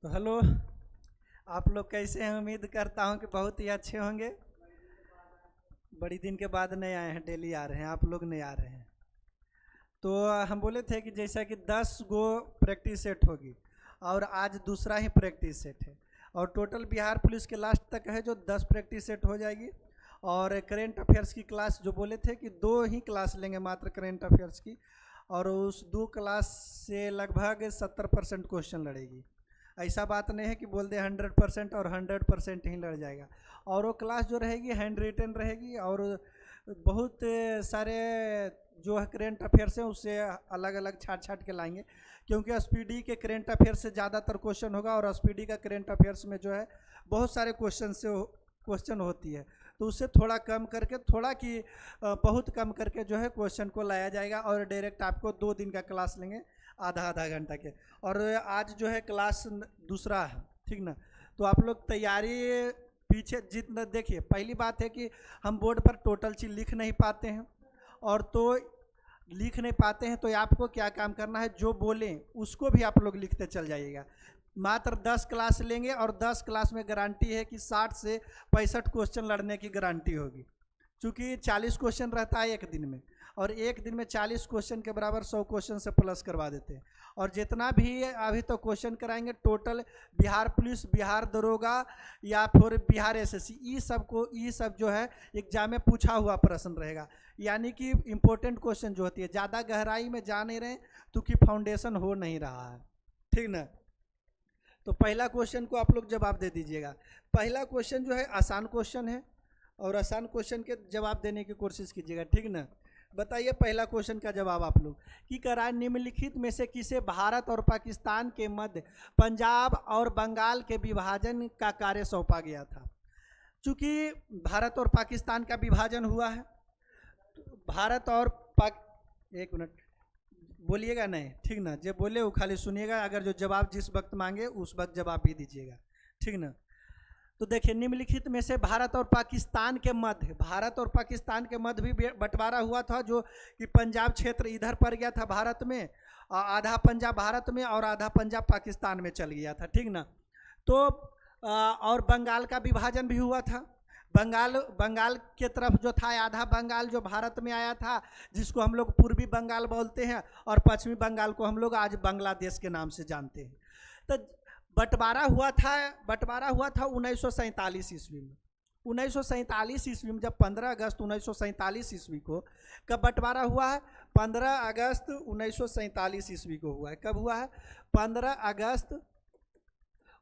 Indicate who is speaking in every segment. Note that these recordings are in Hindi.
Speaker 1: तो हेलो। आप लोग कैसे हैं? उम्मीद करता हूं कि बहुत ही अच्छे होंगे। बड़ी दिन के बाद नहीं आए हैं, डेली आ रहे हैं, आप लोग नहीं आ रहे हैं। तो हम बोले थे कि जैसा कि 10 गो प्रैक्टिस सेट होगी और आज दूसरा ही प्रैक्टिस सेट है और टोटल बिहार पुलिस के लास्ट तक है जो 10 प्रैक्टिस सेट हो जाएगी। और करेंट अफेयर्स की क्लास जो बोले थे कि 2 ही क्लास लेंगे मात्र करेंट अफेयर्स की, और उस 2 क्लास से लगभग 70% क्वेश्चन लड़ेगी। ऐसा बात नहीं है कि बोल दे 100% और 100% ही लड़ जाएगा। और वो क्लास जो रहेगी हैंड रिटन रहेगी और बहुत सारे जो है करेंट अफेयर्स हैं उससे अलग अलग छाट छाट के लाएंगे, क्योंकि एसपीडी के करेंट अफेयर्स से ज़्यादातर क्वेश्चन होगा और एसपीडी का करेंट अफेयर्स में जो है बहुत सारे क्वेश्चन होती है। तो उससे थोड़ा कम करके थोड़ा कि बहुत कम करके जो है क्वेश्चन को लाया जाएगा और डायरेक्ट आपको 2 दिन का क्लास लेंगे, आधा आधा घंटा के। और आज जो है क्लास दूसरा है, ठीक ना। तो आप लोग तैयारी पीछे जितना देखिए, पहली बात है कि हम बोर्ड पर टोटल चीज लिख नहीं पाते हैं, और तो लिख नहीं पाते हैं तो आपको क्या काम करना है, जो बोलें उसको भी आप लोग लिखते चल जाइएगा। मात्र 10 क्लास लेंगे और 10 क्लास में गारंटी है कि 60 से 65 क्वेश्चन लड़ने की गारंटी होगी, क्योंकि 40 क्वेश्चन रहता है एक दिन में, और एक दिन में 40 क्वेश्चन के बराबर 100 क्वेश्चन से प्लस करवा देते हैं। और जितना भी अभी तो क्वेश्चन कराएंगे टोटल बिहार पुलिस, बिहार दरोगा या फिर बिहार एसएससी, ये सब जो है एग्जाम में पूछा हुआ प्रश्न रहेगा। यानी कि इम्पोर्टेंट क्वेश्चन जो होती है, ज़्यादा गहराई में जा नहीं रहे क्योंकि फाउंडेशन हो नहीं रहा है, ठीक ना। तो पहला क्वेश्चन को आप लोग जवाब दे दीजिएगा। पहला क्वेश्चन जो है आसान क्वेश्चन है और आसान क्वेश्चन के जवाब देने की कोशिश कीजिएगा, ठीक ना। बताइए पहला क्वेश्चन का जवाब आप लोग कि करार निम्नलिखित में से किसे भारत और पाकिस्तान के मध्य पंजाब और बंगाल के विभाजन का कार्य सौंपा गया था। चूंकि भारत और पाकिस्तान का विभाजन हुआ है, तो भारत और पाक एक मिनट बोलिएगा नहीं, ठीक ना। जो बोले वो खाली सुनिएगा, अगर जो जवाब जिस वक्त मांगे उस वक्त जवाब भी दीजिएगा, ठीक ना। तो देखिए निम्नलिखित में से भारत और पाकिस्तान के मध्य भी बंटवारा हुआ था, जो कि पंजाब क्षेत्र इधर पड़ गया था भारत में, आधा पंजाब भारत में और आधा पंजाब पाकिस्तान में चल गया था, ठीक ना। तो और बंगाल का विभाजन भी हुआ था। बंगाल के तरफ जो था आधा बंगाल जो भारत में आया था, जिसको हम लोग पूर्वी बंगाल बोलते हैं, और पश्चिमी बंगाल को हम लोग आज बांग्लादेश के नाम से जानते हैं। तो बंटवारा हुआ था 1947 ईस्वी में। 1947 ईस्वी में, जब 15 अगस्त 1947 ईस्वी को कब बंटवारा हुआ है? 15 अगस्त 1947 ईस्वी को हुआ है। कब हुआ है? 15 अगस्त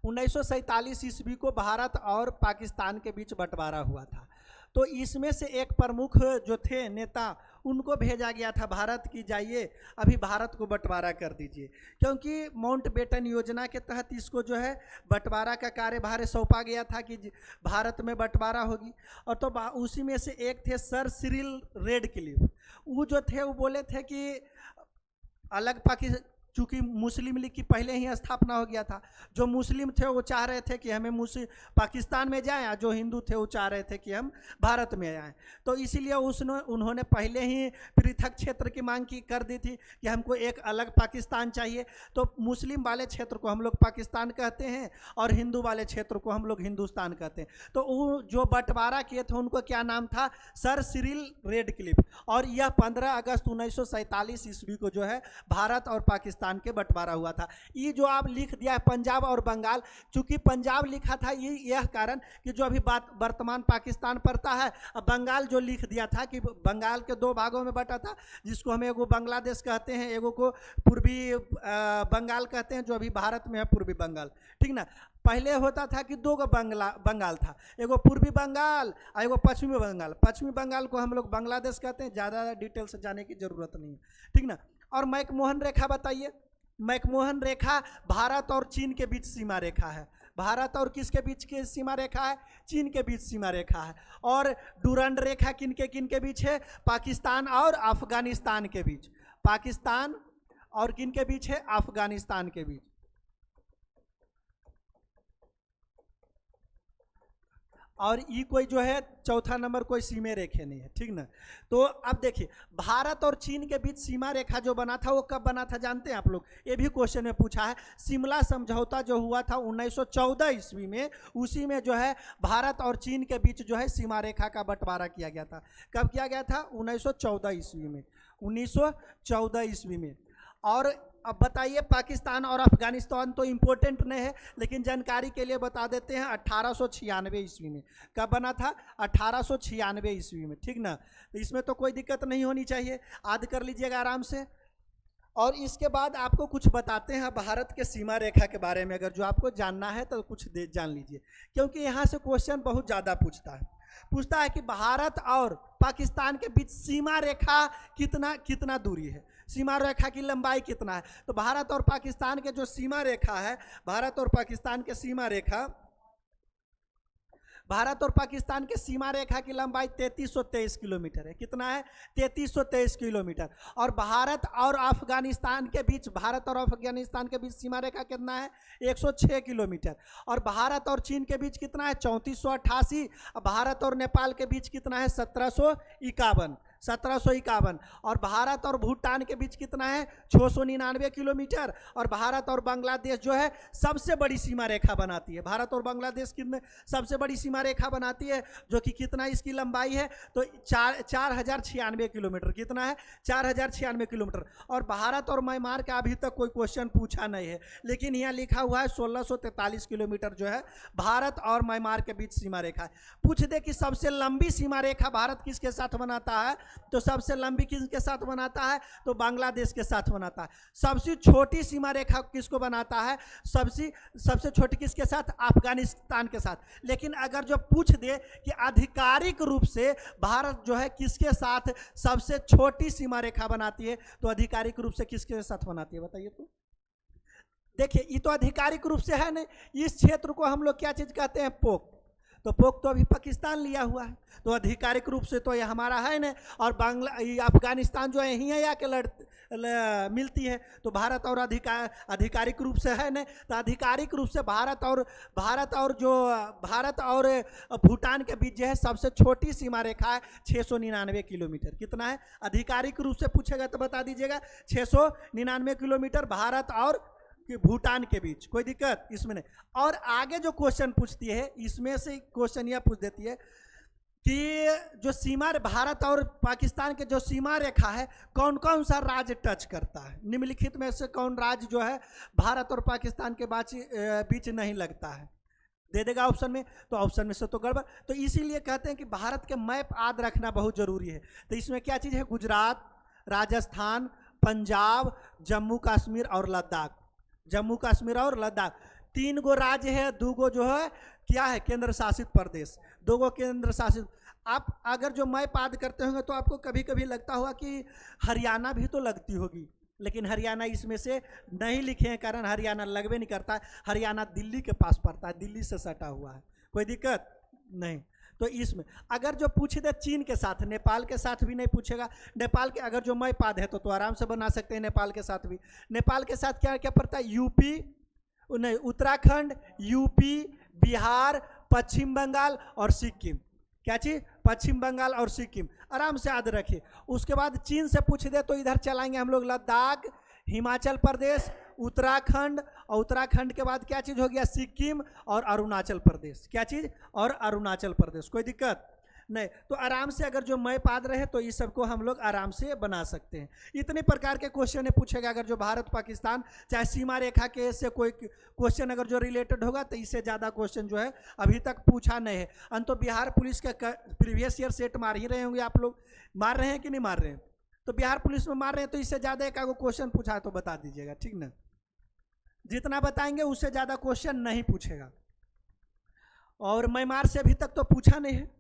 Speaker 1: 1947 ईस्वी को भारत और पाकिस्तान के बीच बंटवारा हुआ था। तो इसमें से एक प्रमुख जो थे नेता, उनको भेजा गया था भारत की जाइए अभी भारत को बंटवारा कर दीजिए, क्योंकि माउंटबेटन योजना के तहत इसको जो है बंटवारा का कार्यभार सौंपा गया था कि भारत में बंटवारा होगी। और तो उसी में से एक थे सर सिरिल रेडक्लिफ। वो जो थे वो बोले थे कि अलग पाकिस्तान, चूँकि मुस्लिम लीग की पहले ही स्थापना हो गया था, जो मुस्लिम थे वो चाह रहे थे कि हमें पाकिस्तान में जाएं, जो हिंदू थे वो चाह रहे थे कि हम भारत में आएँ। तो इसीलिए उन्होंने पहले ही पृथक क्षेत्र की मांग कर दी थी कि हमको एक अलग पाकिस्तान चाहिए। तो मुस्लिम वाले क्षेत्र को हम लोग पाकिस्तान कहते हैं और हिंदू वाले क्षेत्र को हम लोग हिंदुस्तान कहते हैं। तो वो जो बंटवारा किए थे उनको क्या नाम था? Sir Cyril Radcliffe. और यह 15 अगस्त 1947 ईस्वी को जो है भारत और पाकिस्तान के बंटवारा हुआ था। ये जो आप लिख दिया है पंजाब और बंगाल, चूंकि पंजाब लिखा था ये यह कारण कि जो अभी वर्तमान पाकिस्तान पड़ता है, बंगाल जो लिख दिया था कि बंगाल के 2 भागों में बटा था, जिसको हम एगो बांग्लादेश कहते हैं, एगो को पूर्वी बंगाल कहते हैं, जो अभी भारत में है पूर्वी बंगाल, ठीक ना। पहले होता था कि 2 बंगाल था, एगो पूर्वी बंगाल और एगो पश्चिमी बंगाल। पश्चिमी बंगाल को हम लोग बांग्लादेश कहते हैं, ज़्यादा डिटेल से जाने की जरूरत नहीं है, ठीक ना। और मैकमोहन रेखा बताइए। मैकमोहन रेखा भारत और चीन के बीच सीमा रेखा है। भारत और किसके बीच की सीमा रेखा है? चीन के बीच सीमा रेखा है। और डूरंड रेखा किन के बीच है? पाकिस्तान और अफगानिस्तान के बीच। पाकिस्तान और किन के बीच है? अफगानिस्तान के बीच। और ई कोई जो है चौथा नंबर कोई सीमा रेखा नहीं है, ठीक ना। तो अब देखिए भारत और चीन के बीच सीमा रेखा जो बना था वो कब बना था जानते हैं आप लोग? ये भी क्वेश्चन में पूछा है। शिमला समझौता जो हुआ था 1914 ईस्वी में, उसी में जो है भारत और चीन के बीच जो है सीमा रेखा का बंटवारा किया गया था। कब किया गया था? 1914 ईस्वी में, 1914 ईस्वी में। और अब बताइए पाकिस्तान और अफगानिस्तान तो इम्पोर्टेंट नहीं है, लेकिन जानकारी के लिए बता देते हैं 1896 ईस्वी में। कब बना था? 1896 ईस्वी में, ठीक ना। तो इसमें तो कोई दिक्कत नहीं होनी चाहिए, याद कर लीजिएगा आराम से। और इसके बाद आपको कुछ बताते हैं भारत के सीमा रेखा के बारे में, अगर जो आपको जानना है तो कुछ जान लीजिए, क्योंकि यहाँ से क्वेश्चन बहुत ज़्यादा पूछता है कि भारत और पाकिस्तान के बीच सीमा रेखा कितना दूरी है, सीमा रेखा की लंबाई कितना है। तो भारत और पाकिस्तान के जो सीमा रेखा है, भारत और पाकिस्तान के सीमा रेखा, भारत और पाकिस्तान के सीमा रेखा की लंबाई 3323 किलोमीटर है। कितना है? 3323 किलोमीटर। और भारत और अफगानिस्तान के बीच, भारत और अफगानिस्तान के बीच सीमा रेखा कितना है? 106 किलोमीटर। और भारत और चीन के बीच कितना है? 3488। भारत और नेपाल के बीच कितना है? 1751। और भारत और भूटान के बीच कितना है? 699 किलोमीटर। और भारत और बांग्लादेश जो है सबसे बड़ी सीमा रेखा बनाती है। भारत और बांग्लादेश कितने सबसे बड़ी सीमा रेखा बनाती है, जो कि कितना इसकी लंबाई है? तो 4096 किलोमीटर। कितना है? 4096 किलोमीटर। और भारत और म्यांमार का अभी तक कोई क्वेश्चन पूछा नहीं है, लेकिन यहाँ लिखा हुआ है 1643 किलोमीटर जो है भारत और म्यांमार के बीच सीमा रेखा है। पूछ दे कि सबसे लंबी सीमा रेखा भारत किसके साथ बनाता है, तो सबसे लंबी किसके साथ बनाता है? तो बांग्लादेश के साथ बनाता है। सबसे छोटी सीमा रेखा किसको बनाता है? सबसे छोटी किसके साथ? अफगानिस्तान के साथ। लेकिन अगर जो पूछ दे कि आधिकारिक रूप से भारत जो है किसके साथ सबसे छोटी सीमा रेखा बनाती है, तो आधिकारिक रूप से किसके साथ बनाती है बताइए? तो देखिए ये तो आधिकारिक रूप से है नहीं, इस क्षेत्र को हम लोग क्या चीज कहते हैं? पोक। तो पोक तो अभी पाकिस्तान लिया हुआ है, तो आधिकारिक रूप से तो ये हमारा है नहीं। और अफगानिस्तान जो है यहीं आके मिलती है, तो भारत और आधिकारिक रूप से है नहीं। तो आधिकारिक रूप से भारत और भूटान के बीच जो है सबसे छोटी सीमा रेखा है 699 किलोमीटर। कितना है? आधिकारिक रूप से पूछेगा तो बता दीजिएगा 699 किलोमीटर भारत और कि भूटान के बीच। कोई दिक्कत इसमें नहीं। और आगे जो क्वेश्चन पूछती है, इसमें से क्वेश्चन यह पूछ देती है कि जो सीमा भारत और पाकिस्तान के जो सीमा रेखा है कौन कौन सा राज्य टच करता है? निम्नलिखित में से कौन राज्य जो है भारत और पाकिस्तान के बीच नहीं लगता है? दे देगा ऑप्शन में, तो ऑप्शन में से तो गड़बड़। तो इसीलिए कहते हैं कि भारत के मैप याद रखना बहुत जरूरी है। तो इसमें क्या चीज़ है? गुजरात, राजस्थान, पंजाब, जम्मू कश्मीर और लद्दाख। जम्मू कश्मीर और लद्दाख 3 गो राज्य है, 2 गो जो है क्या है? केंद्र शासित प्रदेश, 2 गो केंद्र शासित। आप अगर जो मैप याद करते होंगे तो आपको कभी कभी लगता होगा कि हरियाणा भी तो लगती होगी, लेकिन हरियाणा इसमें से नहीं लिखे हैं, कारण हरियाणा लगवे नहीं करता है। हरियाणा दिल्ली के पास पड़ता है, दिल्ली से सटा हुआ है। कोई दिक्कत नहीं। तो इसमें अगर जो पूछ दे चीन के साथ, नेपाल के साथ भी नहीं पूछेगा। नेपाल के अगर जो मैप याद है तो आराम से बना सकते हैं नेपाल के साथ भी। नेपाल के साथ क्या क्या पड़ता है? यूपी नहीं, उत्तराखंड, यूपी, बिहार, पश्चिम बंगाल और सिक्किम। क्या चीज? पश्चिम बंगाल और सिक्किम। आराम से याद रखिए। उसके बाद चीन से पूछ दे तो इधर चलाएंगे हम लोग लद्दाख, हिमाचल प्रदेश, उत्तराखंड, और उत्तराखंड के बाद क्या चीज़ हो गया? सिक्किम और अरुणाचल प्रदेश। क्या चीज़? और अरुणाचल प्रदेश। कोई दिक्कत नहीं। तो आराम से अगर जो मैप याद रहे तो इस सबको हम लोग आराम से बना सकते हैं। इतने प्रकार के क्वेश्चन पूछेगा अगर जो भारत पाकिस्तान चाहे सीमा रेखा के से कोई क्वेश्चन अगर जो रिलेटेड होगा, तो इससे ज़्यादा क्वेश्चन जो है अभी तक पूछा नहीं है। अंतो बिहार पुलिस का प्रीवियस ईयर सेट मार ही रहे होंगे आप लोग। मार रहे हैं कि नहीं मार रहे हैं? तो बिहार पुलिस में मार रहे हैं, तो इससे ज़्यादा एक आगो क्वेश्चन पूछा है तो बता दीजिएगा, ठीक ना। जितना बताएंगे उससे ज़्यादा क्वेश्चन नहीं पूछेगा। और म्यांमार से अभी तक तो पूछा नहीं है,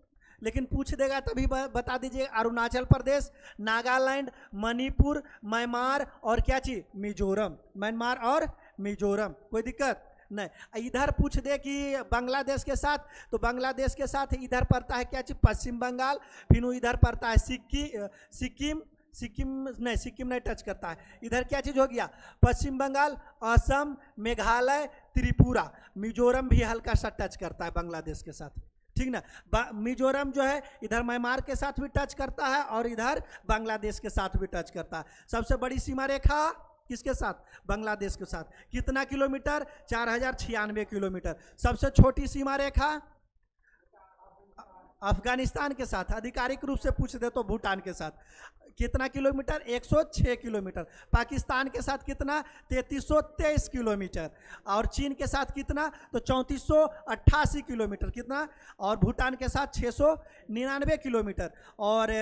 Speaker 1: लेकिन पूछ देगा तभी बता दीजिए। अरुणाचल प्रदेश, नागालैंड, मणिपुर, म्यांमार और क्या चीज? मिजोरम। म्यांमार और मिजोरम। कोई दिक्कत नहीं। इधर पूछ दे कि बांग्लादेश के साथ, तो बांग्लादेश के साथ इधर पड़ता है क्या चीज? पश्चिम बंगाल। फिर इधर पड़ता है सिक्किम नहीं टच करता है। इधर क्या चीज़ हो गया? पश्चिम बंगाल, असम, मेघालय, त्रिपुरा। मिजोरम भी हल्का सा टच करता है बांग्लादेश के साथ। ठीक ना। मिजोरम जो है इधर म्यांमार के साथ भी टच करता है और इधर बांग्लादेश के साथ भी टच करता है। सबसे बड़ी सीमा रेखा किसके साथ? बांग्लादेश के साथ। कितना किलोमीटर? 4096 किलोमीटर। सबसे छोटी सीमा रेखा अफगानिस्तान के साथ, आधिकारिक रूप से पूछ दे तो भूटान के साथ। कितना किलोमीटर? 106 किलोमीटर। पाकिस्तान के साथ कितना? 3323 किलोमीटर। और चीन के साथ कितना? तो 3488 किलोमीटर। कितना? और भूटान के साथ 699 किलोमीटर। और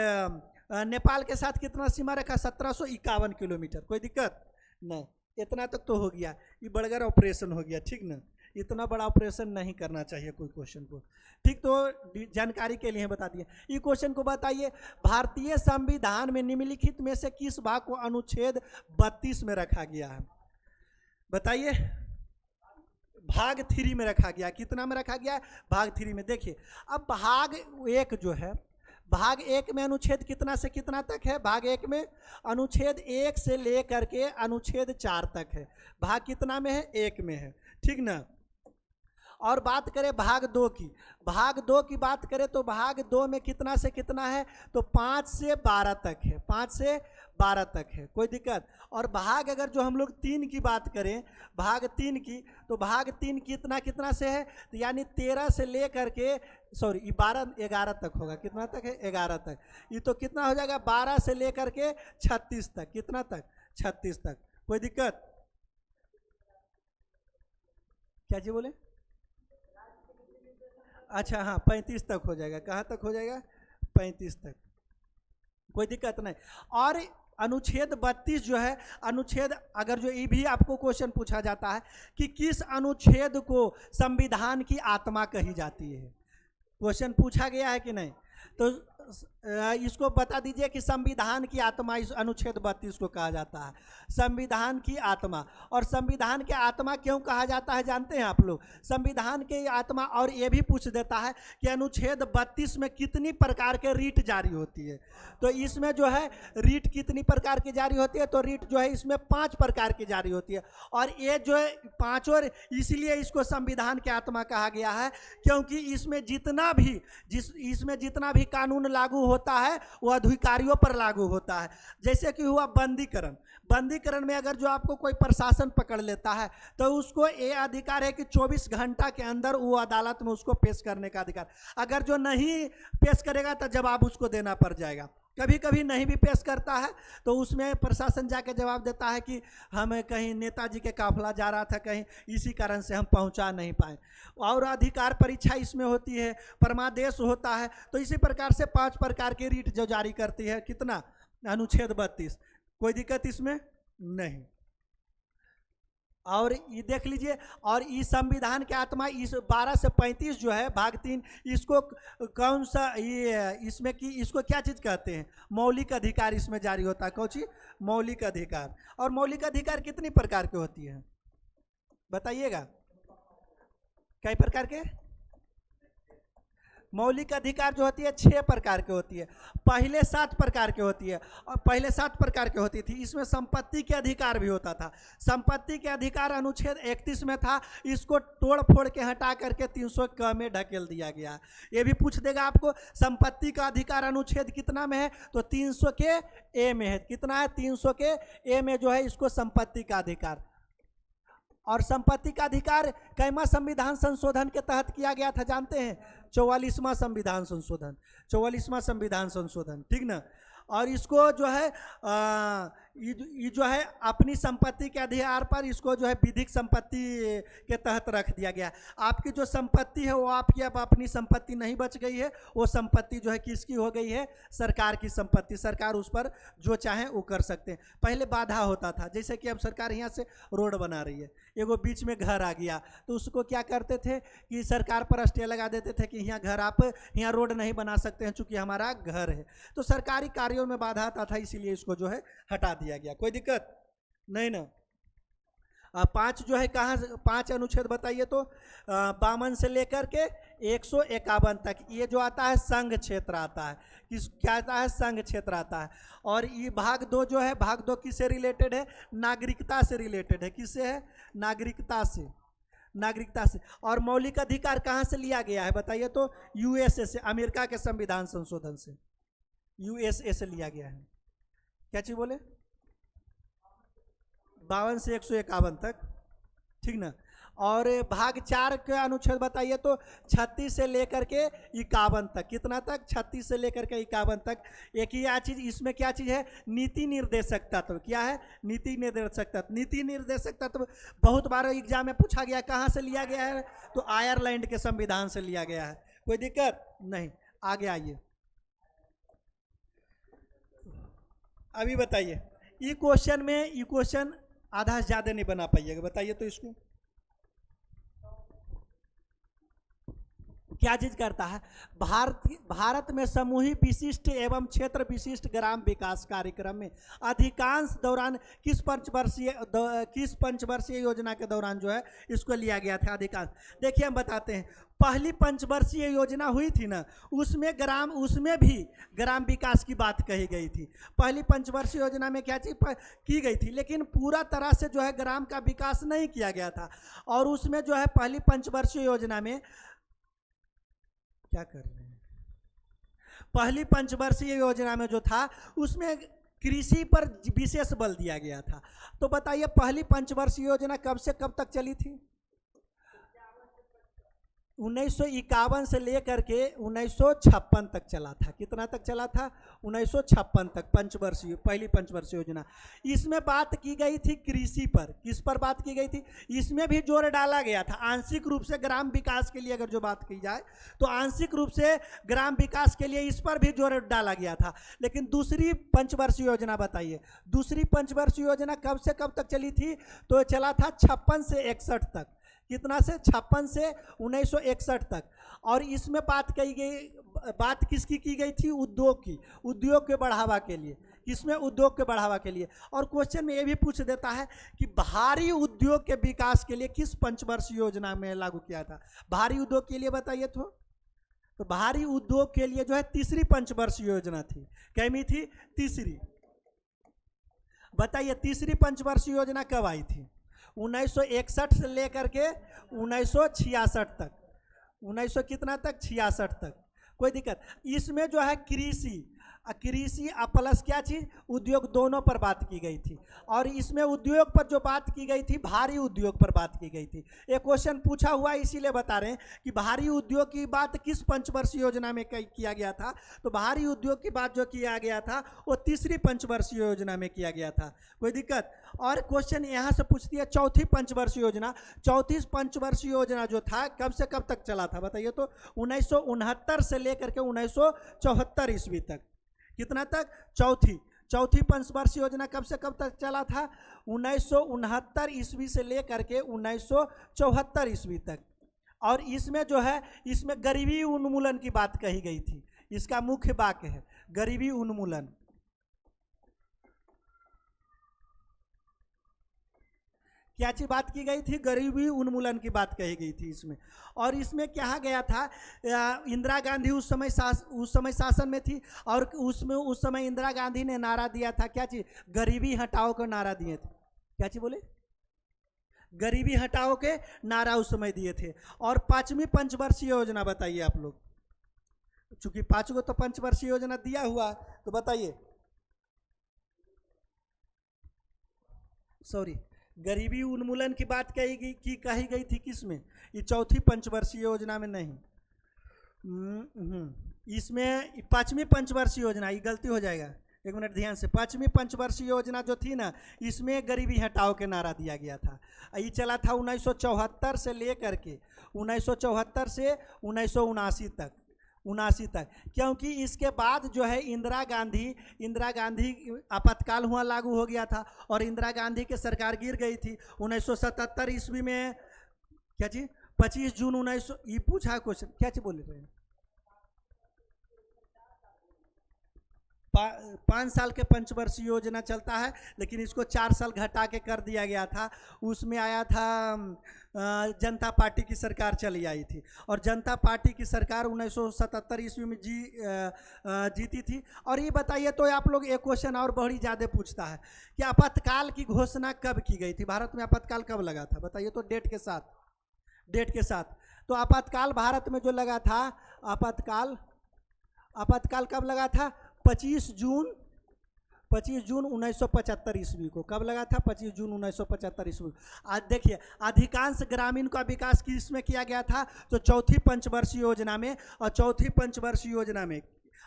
Speaker 1: नेपाल के साथ कितना सीमा रेखा? 1751 किलोमीटर। कोई दिक्कत नहीं, इतना तक तो हो गया। ये बड़गर ऑपरेशन हो गया, ठीक ना। इतना बड़ा ऑपरेशन नहीं करना चाहिए कोई क्वेश्चन को, ठीक। तो जानकारी के लिए बता दिए। ये क्वेश्चन को बताइए, भारतीय संविधान में निम्नलिखित में से किस भाग को अनुच्छेद 32 में रखा गया है? बताइए। भाग 3 में रखा गया। कितना में रखा गया है? भाग 3 में। देखिए अब भाग 1 जो है, भाग 1 में अनुच्छेद कितना से कितना तक है? भाग 1 में अनुच्छेद 1 से लेकर के अनुच्छेद 4 तक है। भाग कितना में है? 1 में है, ठीक ना। और बात करें भाग 2 की, भाग 2 की बात करें तो भाग 2 में कितना से कितना है? तो 5 से 12 तक है, 5 से 12 तक है। कोई दिक्कत? और भाग अगर जो हम लोग 3 की बात करें, भाग 3 की, तो भाग 3 कितना कितना से है? तो यानी 13 से लेकर के, सॉरी, ये 11 तक होगा। कितना तक है? 11 तक। ये तो कितना हो जाएगा? 12 से लेकर के 36 तक। कितना तक? 36 तक। कोई दिक्कत? क्या जी बोले? अच्छा हाँ, 35 तक हो जाएगा। कहाँ तक हो जाएगा? 35 तक। कोई दिक्कत नहीं। और अनुच्छेद 32 जो है, अनुच्छेद, अगर जो ये भी आपको क्वेश्चन पूछा जाता है कि किस अनुच्छेद को संविधान की आत्मा कही जाती है, क्वेश्चन पूछा गया है कि नहीं? तो इसको बता दीजिए कि संविधान की आत्मा इस अनुच्छेद 32 को कहा जाता है, संविधान की आत्मा। और संविधान की आत्मा क्यों कहा जाता है जानते हैं आप लोग? संविधान की आत्मा, और ये भी पूछ देता है कि अनुच्छेद 32 में कितनी प्रकार के रीट जारी होती है। तो इसमें जो है रीट कितनी प्रकार की जारी होती है? तो रीट जो है इसमें 5 प्रकार की जारी होती है। और ये जो है पांचों, इसलिए इसको संविधान की आत्मा कहा गया है, क्योंकि इसमें जितना भी कानून लागू होता है वो अधिकारियों पर लागू होता है। जैसे कि हुआ बंदीकरण। बंदीकरण में अगर जो आपको कोई प्रशासन पकड़ लेता है तो उसको ये अधिकार है कि 24 घंटा के अंदर वो अदालत में उसको पेश करने का अधिकार। अगर जो नहीं पेश करेगा तो जवाब उसको देना पड़ जाएगा। कभी कभी नहीं भी पेश करता है तो उसमें प्रशासन जाके जवाब देता है कि हम कहीं नेताजी के काफिला जा रहा था कहीं, इसी कारण से हम पहुंचा नहीं पाए। और अधिकार परीक्षा इसमें होती है, परमादेश होता है। तो इसी प्रकार से 5 प्रकार की रीट जो जारी करती है, कितना? अनुच्छेद 32। कोई दिक्कत इसमें नहीं। और ये देख लीजिए, और इस संविधान के आत्मा इस 12 से 35 जो है भाग 3, इसको कौन सा, ये इसमें कि इसको क्या चीज़ कहते हैं? मौलिक अधिकार इसमें जारी होता है। कौन सी? मौलिक अधिकार। और मौलिक अधिकार कितनी प्रकार के होती है बताइएगा? कई प्रकार के? मौलिक अधिकार जो होती है 6 प्रकार की होती है। पहले 7 प्रकार की होती है, और पहले 7 प्रकार की होती थी। इसमें संपत्ति के अधिकार भी होता था। संपत्ति के अधिकार अनुच्छेद 31 में था, इसको तोड़ फोड़ के हटा करके 300 क में ढकेल दिया गया। ये भी पूछ देगा आपको, संपत्ति का अधिकार अनुच्छेद कितना में है? तो 300 के ए में है। कितना है? 300 के ए में जो है इसको संपत्ति का अधिकार। और संपत्ति का अधिकार कैमा संविधान संशोधन के तहत किया गया था जानते हैं? 44वां संविधान संशोधन, 44वां संविधान संशोधन, ठीक ना। और इसको जो है ये जो है अपनी संपत्ति के अधिकार पर इसको जो है विधिक संपत्ति के तहत रख दिया गया। आपकी जो संपत्ति है वो आपकी अब अपनी संपत्ति नहीं बच गई है, वो संपत्ति जो है किसकी हो गई है? सरकार की संपत्ति। सरकार उस पर जो चाहे वो कर सकते हैं। पहले बाधा होता था, जैसे कि अब सरकार यहाँ से रोड बना रही है, एगो बीच में घर आ गया तो उसको क्या करते थे कि सरकार पर स्टे लगा देते थे कि यहाँ घर, आप यहाँ रोड नहीं बना सकते हैं चूँकि हमारा घर है। तो सरकारी कार्यों में बाधा आता था, इसीलिए इसको जो है हटा दिया गया। कोई दिक्कत नहीं ना। 5 जो है कहाँ, 5 अनुच्छेद बताइए तो? 52 से लेकर के 151 तक। ये जो आता है संघ क्षेत्र आता है। क्या आता है? संघ क्षेत्र आता है। और ये भाग 2 जो है, भाग 2 किससे रिलेटेड है? नागरिकता से रिलेटेड है। किससे है? नागरिकता से। नागरिकता से। और मौलिक अधिकार कहाँ से लिया गया है बताइए तो? यूएसए से, अमेरिका के संविधान संशोधन से, यूएसए से लिया गया है। क्या चीज बोले? 52 से 151 तक, ठीक ना। और भाग 4 के अनुच्छेद बताइए तो 36 से लेकर के 51 तक, कितना तक? 36 से लेकर के 51 तक। एक ही चीज इसमें, क्या चीज है? नीति निर्देशक तत्व। क्या है? नीति निर्देशक तत्व। नीति निर्देशक तत्व बहुत बार एग्जाम में पूछा गया, कहाँ से लिया गया है? तो आयरलैंड के संविधान से लिया गया है। कोई दिक्कत नहीं, आगे आइए। अभी बताइए, ई क्वेश्चन में, ई क्वेश्चन आधा से ज्यादा नहीं बना पाइएगा, बताइए तो इसको। क्या चीज करता है? भारत में समूही विशिष्ट एवं क्षेत्र विशिष्ट ग्राम विकास कार्यक्रम में अधिकांश दौरान किस पंचवर्षीय योजना के दौरान जो है इसको लिया गया था अधिकांश। देखिए हम बताते हैं, पहली पंचवर्षीय योजना हुई थी ना, उसमें भी ग्राम विकास की बात कही गई थी। पहली पंचवर्षीय योजना में क्या चीज की गई थी, लेकिन पूरा तरह से जो है ग्राम का विकास नहीं किया गया था। और उसमें जो है पहली पंचवर्षीय योजना में क्या कर रहे हैं, पहली पंचवर्षीय योजना में जो था उसमें कृषि पर विशेष बल दिया गया था। तो बताइए पहली पंचवर्षीय योजना कब से कब तक चली थी? 1951 से लेकर के 1956 तक चला था। कितना तक चला था? 1956 तक, पंचवर्षीय, पहली पंचवर्षीय योजना। इसमें बात की गई थी कृषि पर। किस पर बात की गई थी? इसमें भी जोर डाला गया था आंशिक रूप से ग्राम विकास के लिए। अगर जो बात की जाए तो आंशिक रूप से ग्राम विकास के लिए इस पर भी जोर डाला गया था। लेकिन दूसरी पंचवर्षीय योजना बताइए, दूसरी पंचवर्षीय योजना कब से कब तक चली थी? तो चला था 56 से 61 तक। कितना से? 56 से 1961 तक। और इसमें बात किसकी की गई थी? उद्योग की, उद्योग के बढ़ावा के लिए। किसमें? उद्योग के बढ़ावा के लिए। और क्वेश्चन में ये भी पूछ देता है कि भारी उद्योग के विकास के लिए किस पंचवर्षीय योजना में लागू किया था? भारी उद्योग के लिए बताइए तो भारी उद्योग के लिए जो है तीसरी पंचवर्षीय योजना थी। कैमी थी? तीसरी। बताइए तीसरी पंचवर्षीय योजना कब आई थी? 1961 से लेकर के 1966 तक। 1900 कितना तक? 66 तक। कोई दिक्कत? इसमें जो है कृषि प्लस क्या चीज? उद्योग, दोनों पर बात की गई थी। और इसमें उद्योग पर जो बात की गई थी, भारी उद्योग पर बात की गई थी। एक क्वेश्चन पूछा हुआ है, इसीलिए बता रहे हैं कि भारी उद्योग की बात किस पंचवर्षीय योजना में किया गया था? तो भारी उद्योग की बात जो किया गया था वो तीसरी पंचवर्षीय योजना में किया गया था। कोई दिक्कत? और क्वेश्चन यहाँ से पूछती है चौथी पंचवर्षीय योजना। चौथी पंचवर्षीय योजना जो था कब से कब तक चला था बताइए तो? 1969 से लेकर के 1974 ईस्वी तक। कितना तक? चौथी पंचवर्षीय योजना कब से कब तक चला था? 1969 ईस्वी से लेकर के 1974 ईस्वी तक। और इसमें जो है, इसमें गरीबी उन्मूलन की बात कही गई थी। इसका मुख्य वाक्य है गरीबी उन्मूलन। क्या चीज बात की गई थी? गरीबी उन्मूलन की बात कही गई थी इसमें। और इसमें कहा गया था, इंदिरा गांधी उस समय शासन में थी। और उस समय इंदिरा गांधी ने नारा दिया था, क्या चीज? गरीबी हटाओ का नारा दिए थे। क्या चीज बोले? गरीबी हटाओ के नारा उस समय दिए थे। और पांचवी पंचवर्षीय योजना बताइए आप लोग, चूंकि 5 को तो पंचवर्षीय योजना दिया हुआ, तो बताइए। सॉरी, गरीबी उन्मूलन की बात कही गई थी किसमें? ये चौथी पंचवर्षीय योजना में नहीं। इसमें पांचवी पंचवर्षीय योजना, ये गलती हो जाएगा, एक मिनट ध्यान से। पांचवी पंचवर्षीय योजना जो थी ना, इसमें गरीबी हटाओ के नारा दिया गया था। ये चला था 1974 से लेकर के 1974 से 1979 तक, 79 तक। क्योंकि इसके बाद जो है इंदिरा गांधी आपातकाल हुआ, लागू हो गया था। और इंदिरा गांधी की सरकार गिर गई थी 1977 ईस्वी में। क्या चीज? 25 जून 1900। ये पूछा क्वेश्चन, क्या चीज बोले रहे? 5 साल के पंचवर्षीय योजना चलता है, लेकिन इसको 4 साल घटा के कर दिया गया था। उसमें आया था जनता पार्टी की सरकार चली आई थी। और जनता पार्टी की सरकार 1977 ईस्वी में जीती थी। और ये बताइए तो आप लोग, एक क्वेश्चन और बड़ी ज़्यादा पूछता है कि आपातकाल की घोषणा कब की गई थी? भारत में आपातकाल कब लगा था बताइए तो, डेट के साथ। डेट के साथ। तो आपातकाल भारत में जो लगा था, आपातकाल आपातकाल कब लगा था? 25 जून 1975 ईस्वी को। कब लगा था? 25 जून 1975 ईस्वी। आज देखिए, अधिकांश ग्रामीण का विकास किस में किया गया था? तो चौथी पंचवर्षीय योजना में। और चौथी पंचवर्षीय योजना में,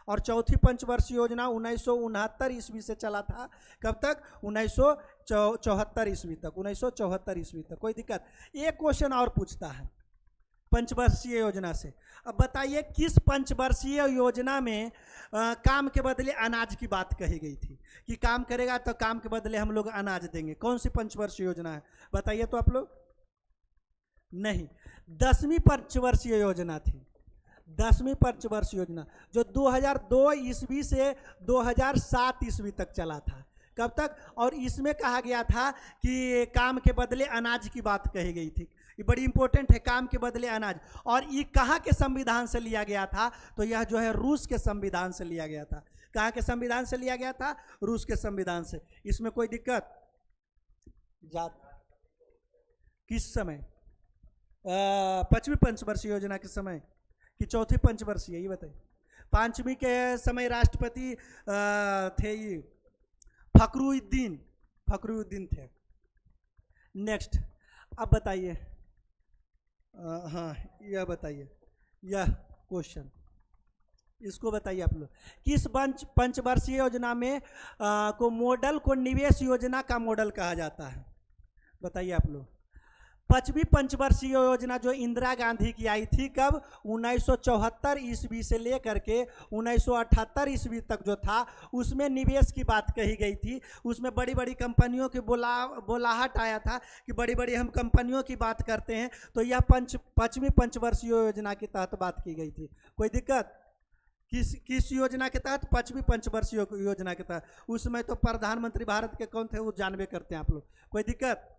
Speaker 1: और चौथी पंचवर्षीय योजना 1969 ईस्वी से चला था। कब तक? 1974 ईस्वी तक। 1974 ईस्वी तक। कोई दिक्कत? एक क्वेश्चन और पूछता है पंचवर्षीय योजना से। अब बताइए किस पंचवर्षीय योजना में काम के बदले अनाज की बात कही गई थी कि काम करेगा तो काम के बदले हम लोग अनाज देंगे? कौन सी पंचवर्षीय योजना है बताइए तो आप लोग? नहीं, 10वीं पंचवर्षीय योजना थी। 10वीं पंचवर्षीय योजना जो 2002 ईस्वी से 2007 ईस्वी तक चला था। कब तक? और इसमें कहा गया था कि काम के बदले अनाज की बात कही गई थी। ये बड़ी इंपॉर्टेंट है, काम के बदले अनाज। और ये कहाँ के संविधान से लिया गया था? तो यह जो है रूस के संविधान से लिया गया था। कहाँ के संविधान से लिया गया था? रूस के संविधान से। इसमें कोई दिक्कत? किस समय? 5वीं पंचवर्षीय योजना के समय कि चौथी पंचवर्षीय, ये बताइए। 5वीं के समय राष्ट्रपति थे ये फखरुद्दीन थे। नेक्स्ट, अब बताइए। हाँ, यह बताइए, यह क्वेश्चन इसको बताइए आप लोग। किस पंचवर्षीय योजना में को मॉडल को निवेश योजना का मॉडल कहा जाता है? बताइए आप लोग। 5वीं पंचवर्षीय योजना जो इंदिरा गांधी की आई थी, कब? 1974 ईस्वी से लेकर के 1978 ईस्वी तक जो था, उसमें निवेश की बात कही गई थी। उसमें बड़ी बड़ी कंपनियों की बोलाहट आया था कि बड़ी बड़ी हम कंपनियों की बात करते हैं। तो यह 5वीं पंचवर्षीय योजना के तहत बात की गई थी। कोई दिक्कत? किस योजना के तहत? 5वीं पंचवर्षीय योजना के तहत। उसमें तो प्रधानमंत्री भारत के कौन थे वो जानबे करते हैं आप लोग। कोई दिक्कत?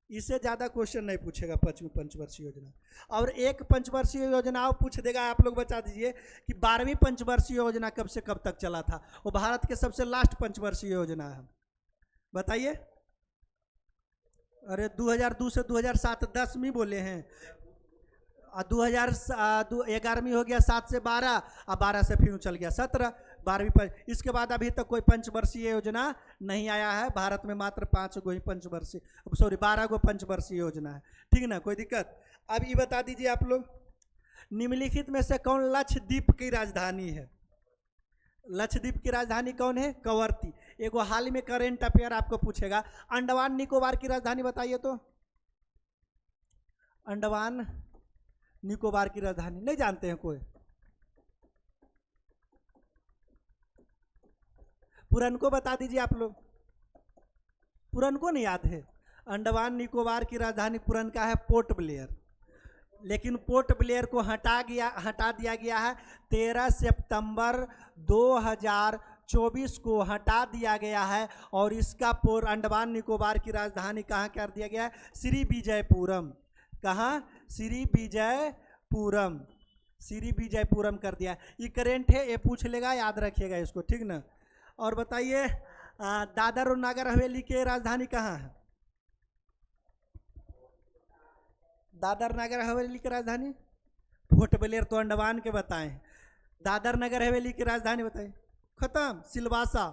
Speaker 1: इससे ज़्यादा क्वेश्चन नहीं पूछेगा 5वीं पंचवर्षीय योजना। और एक पंचवर्षीय योजना पूछ देगा, आप लोग बता दीजिए कि 12वीं पंचवर्षीय योजना कब से कब तक चला था? वो भारत के सबसे लास्ट पंचवर्षीय योजना है। बताइए। अरे 2002 से 2007, 10वीं बोले हैं। 2011वीं हो गया, 7 से 12, और 12 से फिर चल गया 17, 12वीं। इसके बाद अभी तक कोई पंचवर्षीय योजना नहीं आया है। भारत में मात्र 5 गो ही 12 गो पंचवर्षीय योजना है। ठीक ना? कोई दिक्कत? अब ये बता दीजिए आप लोग, निम्नलिखित में से कौन लक्षद्वीप की राजधानी है? लक्षद्वीप की राजधानी कौन है? कवरत्ती। एगो हाल में करेंट अफेयर आपको पूछेगा, अंडमान निकोबार की राजधानी बताइए तो। अंडमान निकोबार की राजधानी नहीं जानते हैं कोई? पुरनको बता दीजिए आप लोग। पुरनको नहीं याद है? अंडमान निकोबार की राजधानी पुरनका है पोर्ट ब्लेयर। लेकिन पोर्ट ब्लेयर को हटा दिया गया है। 13 सितंबर 2024 को हटा दिया गया है। और इसका अंडमान निकोबार की राजधानी कहाँ कर दिया गया है? श्री विजयपुरम। कहाँ? श्री विजयपुरम कर दिया। ये करेंट है, ये पूछ लेगा, याद रखिएगा इसको। ठीक ना? और बताइए, दादर और नागर हवेली के राजधानी कहाँ है? दादर नगर हवेली की राजधानी? पोर्ट ब्लेयर तो अंडमान के बताएं। दादर नगर हवेली की राजधानी बताइए। खत्म। सिलवासा।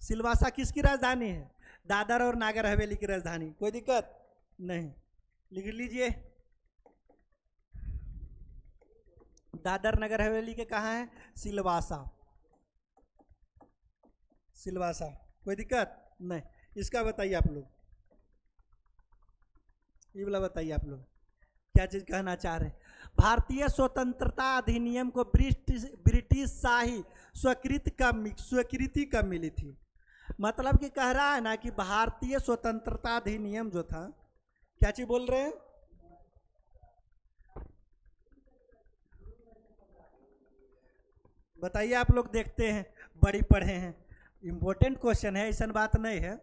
Speaker 1: सिलवासा किसकी राजधानी है? दादर और नागर हवेली की राजधानी। कोई दिक्कत नहीं, लिख लीजिए। दादर नगर हवेली के कहाँ है? सिलवासा। कोई दिक्कत नहीं। इसका बताइए आप लोग, ये वाला बताइए आप लोग क्या चीज कहना चाह रहे हैं। भारतीय स्वतंत्रता अधिनियम को ब्रिटिश शाही स्वीकृति कब मिली थी? मतलब कि कह रहा है ना कि भारतीय स्वतंत्रता अधिनियम जो था, क्या चीज बोल रहे हैं? बताइए आप लोग, देखते हैं, बड़ी पढ़े हैं। इंपॉर्टेंट क्वेश्चन है, ऐसा बात नहीं है।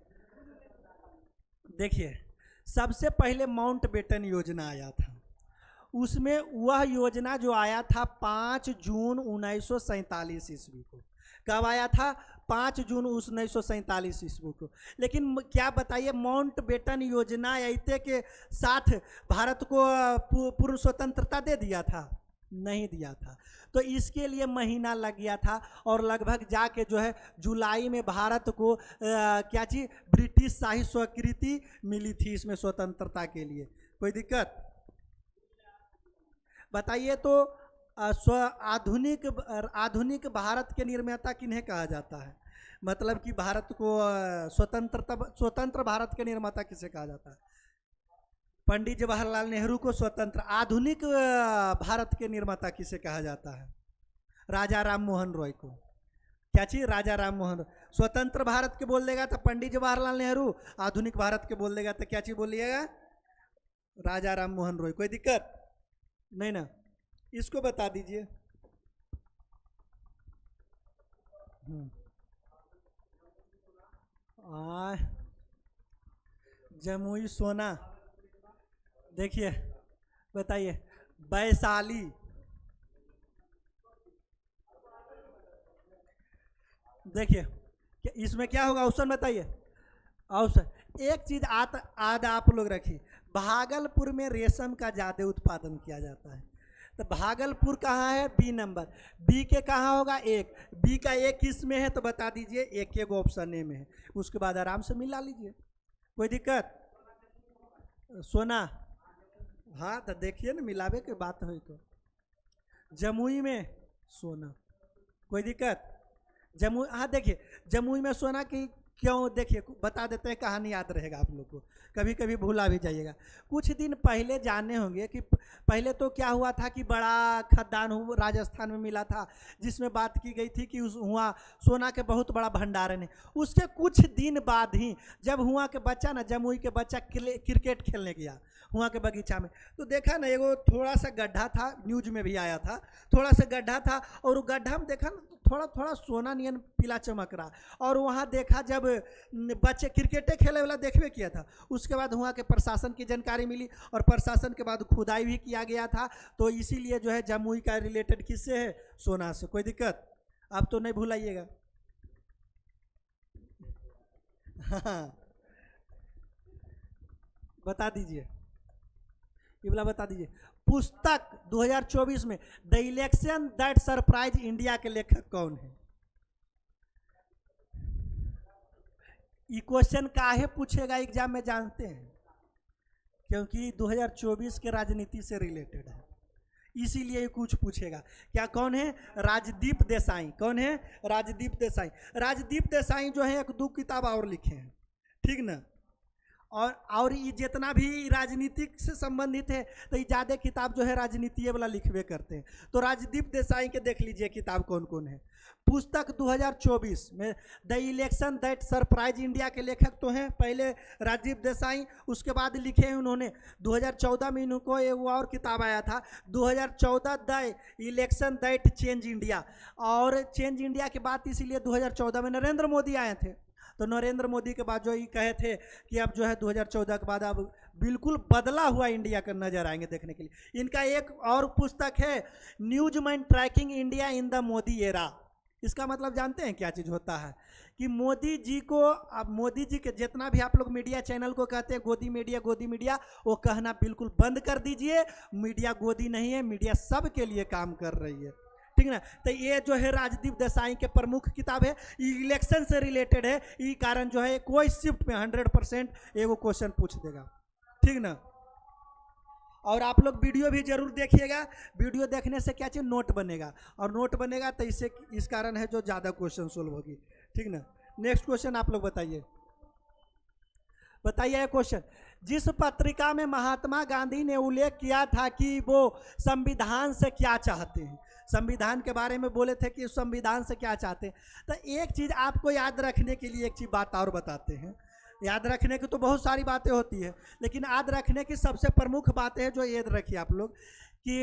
Speaker 1: देखिए, सबसे पहले माउंटबेटन योजना आया था। उसमें वह योजना जो आया था 5 जून 1947 ईस्वी को। कब आया था? 5 जून 1947 ईस्वी को। लेकिन क्या बताइए, माउंट बेटन योजना ऐते के साथ भारत को पूर्ण स्वतंत्रता दे दिया था? नहीं दिया था। तो इसके लिए महीना लग गया था और लगभग जाके जो है जुलाई में भारत को क्या चीज ब्रिटिश शाही स्वीकृति मिली थी इसमें स्वतंत्रता के लिए। कोई दिक्कत बताइए तो आधुनिक आधुनिक भारत के निर्माता किन्हें कहा जाता है? मतलब कि भारत को स्वतंत्र भारत के निर्माता किसे कहा जाता है? पंडित जवाहरलाल नेहरू को स्वतंत्र आधुनिक भारत के निर्माता किसे कहा जाता है? राजा राम मोहन रॉय को। क्या चीज? राजा राम मोहन रॉय। स्वतंत्र भारत के बोल देगा तो पंडित जवाहरलाल नेहरू, आधुनिक भारत के बोल देगा तो क्या चीज बोलिएगा? राजा राम मोहन रॉय। कोई दिक्कत नहीं ना? इसको बता दीजिए। जमुई सोना, देखिए बताइए। वैशाली, देखिए इसमें क्या होगा? ऑप्शन बताइए। ऑप्शन एक चीज आद आप लोग रखिए, भागलपुर में रेशम का ज्यादा उत्पादन किया जाता है। तो भागलपुर कहाँ है? B number. बी के कहाँ होगा? एक। बी का एक किस में है तो बता दीजिए। एक एक ऑप्शन ए में है, उसके बाद आराम से मिला लीजिए। कोई दिक्कत? सोना, हाँ तो देखिए ना, मिलावे की बात हुई तो जमुई में सोना। कोई दिक्कत? जमुई, हाँ देखिए जमुई में सोना की क्यों, देखिए बता देते हैं, कहानी याद रहेगा आप लोग को, कभी कभी भूला भी जाइएगा। कुछ दिन पहले जाने होंगे कि पहले तो क्या हुआ था कि बड़ा खदान राजस्थान में मिला था, जिसमें बात की गई थी कि उस वहाँ सोना के बहुत बड़ा भंडारण है। उसके कुछ दिन बाद ही जब हुआ के बच्चा ना, जमुई के बच्चा क्रिकेट खेलने गया वहाँ के बगीचा में, तो देखा ना एगो थोड़ा सा गड्ढा था, न्यूज में भी आया था, थोड़ा सा गड्ढा था और वो गड्ढा में देखा ना थोड़ा थोड़ा सोना नियन पीला चमक रहा। और वहाँ देखा जब बच्चे क्रिकेटे खेले वाला देखबे किया था, उसके बाद वहाँ के प्रशासन की जानकारी मिली और प्रशासन के बाद खुदाई भी किया गया था। तो इसीलिए जो है जमुई का रिलेटेड किससे है? सोना से। कोई दिक्कत? आप तो नहीं भूलाइएगा। हाँ बता दीजिए, ये वाला बता दीजिए। पुस्तक 2024 में the election that surprise India के लेखक कौन है? ये क्वेश्चन काहे पूछेगा एग्जाम में जानते हैं? क्योंकि 2024 के राजनीति से रिलेटेड है, इसीलिए ये कुछ पूछेगा। क्या कौन है? राजदीप देसाई। कौन है? राजदीप देसाई। राजदीप देसाई जो है 1-2 किताब और लिखे हैं, ठीक ना? और ये जितना भी राजनीतिक से संबंधित है तो ये ज़्यादा किताब जो है राजनीति वाला लिखवे करते हैं। तो राजदीप देसाई के देख लीजिए किताब कौन कौन है। पुस्तक 2024 में the election that surprise India के लेखक तो हैं पहले राजदीप देसाई, उसके बाद लिखे हैं उन्होंने 2014 में इनको एक और किताब आया था 2014 the election that change India. और चेंज इंडिया के बाद इसीलिए 2014 में नरेंद्र मोदी आए थे, तो नरेंद्र मोदी के बाद जो ये कहे थे कि अब जो है 2014 के बाद अब बिल्कुल बदला हुआ इंडिया का नजर आएंगे देखने के लिए। इनका एक और पुस्तक है newsman tracking India in the Modi era. इसका मतलब जानते हैं क्या चीज़ होता है? कि मोदी जी को, अब मोदी जी के जितना भी आप लोग मीडिया चैनल को कहते हैं गोदी मीडिया, वो कहना बिल्कुल बंद कर दीजिए। मीडिया गोदी नहीं है, मीडिया सबके लिए काम कर रही है, ठीक ना? तो ये जो है राजदीप देसाई के प्रमुख किताब है, इलेक्शन से रिलेटेड है। ये कारण जो है कोई शिफ्ट में 100% एगो क्वेश्चन पूछ देगा, ठीक ना? और आप लोग वीडियो भी जरूर देखिएगा, वीडियो देखने से क्या चीज़ नोट बनेगा, और नोट बनेगा तो इससे इस कारण है जो ज़्यादा क्वेश्चन सोल्व होगी, ठीक ना? नेक्स्ट क्वेश्चन आप लोग बताइए। बताइए क्वेश्चन, जिस पत्रिका में महात्मा गांधी ने उल्लेख किया था कि वो संविधान से क्या चाहते हैं, संविधान के बारे में बोले थे कि संविधान से क्या चाहते हैं, तो एक चीज़ आपको याद रखने के लिए एक चीज़ बात और बताते हैं। याद रखने की तो बहुत सारी बातें होती है, लेकिन याद रखने की सबसे प्रमुख बातें हैं जो याद रखिए आप लोग कि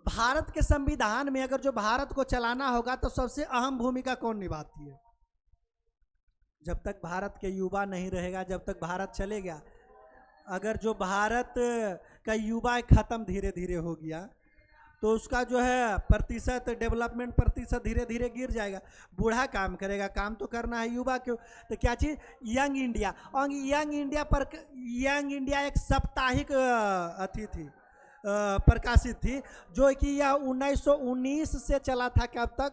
Speaker 1: भारत के संविधान में अगर जो भारत को चलाना होगा तो सबसे अहम भूमिका कौन निभाती है? जब तक भारत के युवा नहीं रहेगा, जब तक भारत चलेगा, अगर जो भारत का युवा खत्म धीरे धीरे हो गया, तो उसका जो है प्रतिशत, डेवलपमेंट प्रतिशत धीरे धीरे गिर जाएगा। बूढ़ा काम करेगा, काम तो करना है युवा क्यों। तो क्या चीज़, यंग इंडिया। और यंग इंडिया पर, यंग इंडिया एक साप्ताहिक अथी थी, प्रकाशित थी, जो कि यह 1919 से चला था, कब तक,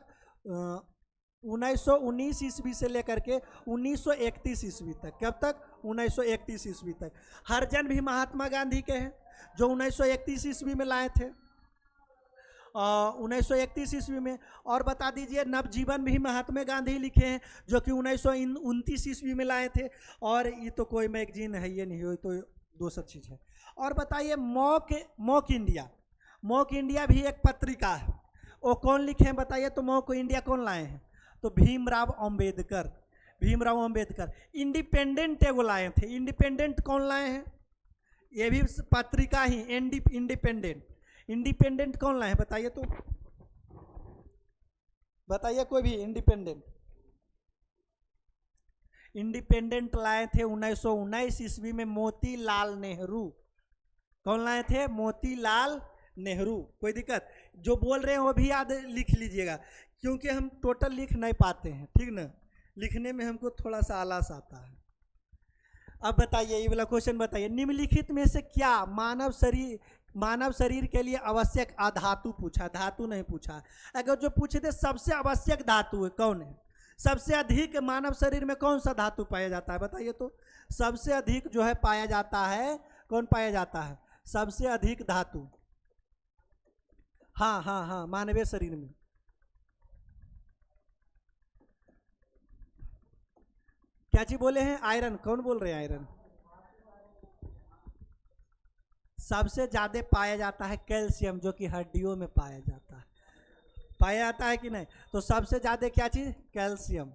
Speaker 1: 1919 ईस्वी से लेकर के 1931 ईस्वी तक। कब तक, 1931 ईस्वी तक। हरिजन भी महात्मा गांधी के हैं, जो 1931 ईस्वी में लाए थे, 1931 ईस्वी में। और बता दीजिए, नवजीवन भी महात्मा गांधी लिखे हैं, जो कि 1929 ईस्वी में लाए थे। और ये तो कोई मैगजीन है ये नहीं, तो दूसरी चीज़ है। और बताइए, मॉक इंडिया, मॉक इंडिया भी एक पत्रिका है, वो कौन लिखे हैं बताइए। तो मॉक इंडिया कौन लाए हैं, तो भीमराव अंबेडकर, भीमराव अंबेडकर। इंडिपेंडेंट एगो लाए थे, इंडिपेंडेंट कौन लाए हैं, ये भी पत्रिका ही, इंडिपेंडेंट। इंडिपेंडेंट कौन लाए हैं बताइए, तो बताइए कोई भी। इंडिपेंडेंट लाए थे 1919 ईस्वी में मोतीलाल नेहरू। कौन लाए थे, मोतीलाल नेहरू। कोई दिक्कत, जो बोल रहे हैं वो भी याद लिख लीजिएगा, क्योंकि हम टोटल लिख नहीं पाते हैं, ठीक ना, लिखने में हमको थोड़ा सा आलस आता है। अब बताइए, ये वाला क्वेश्चन बताइए, निम्नलिखित में से क्या मानव शरीर के लिए आवश्यक अधातु पूछा, धातु नहीं पूछा। अगर जो पूछे थे सबसे आवश्यक धातु है कौन है, सबसे अधिक मानव शरीर में कौन सा धातु पाया जाता है बताइए। तो सबसे अधिक जो है पाया जाता है, कौन पाया जाता है सबसे अधिक धातु, हाँ हाँ हाँ, मानवीय शरीर में। क्या चीज बोले हैं, आयरन। कौन बोल रहे हैं, आयरन सबसे ज्यादा पाया जाता है। कैल्शियम, जो कि हड्डियों में पाया जाता है, पाया जाता है कि नहीं। तो सबसे ज्यादा क्या चीज, कैल्शियम,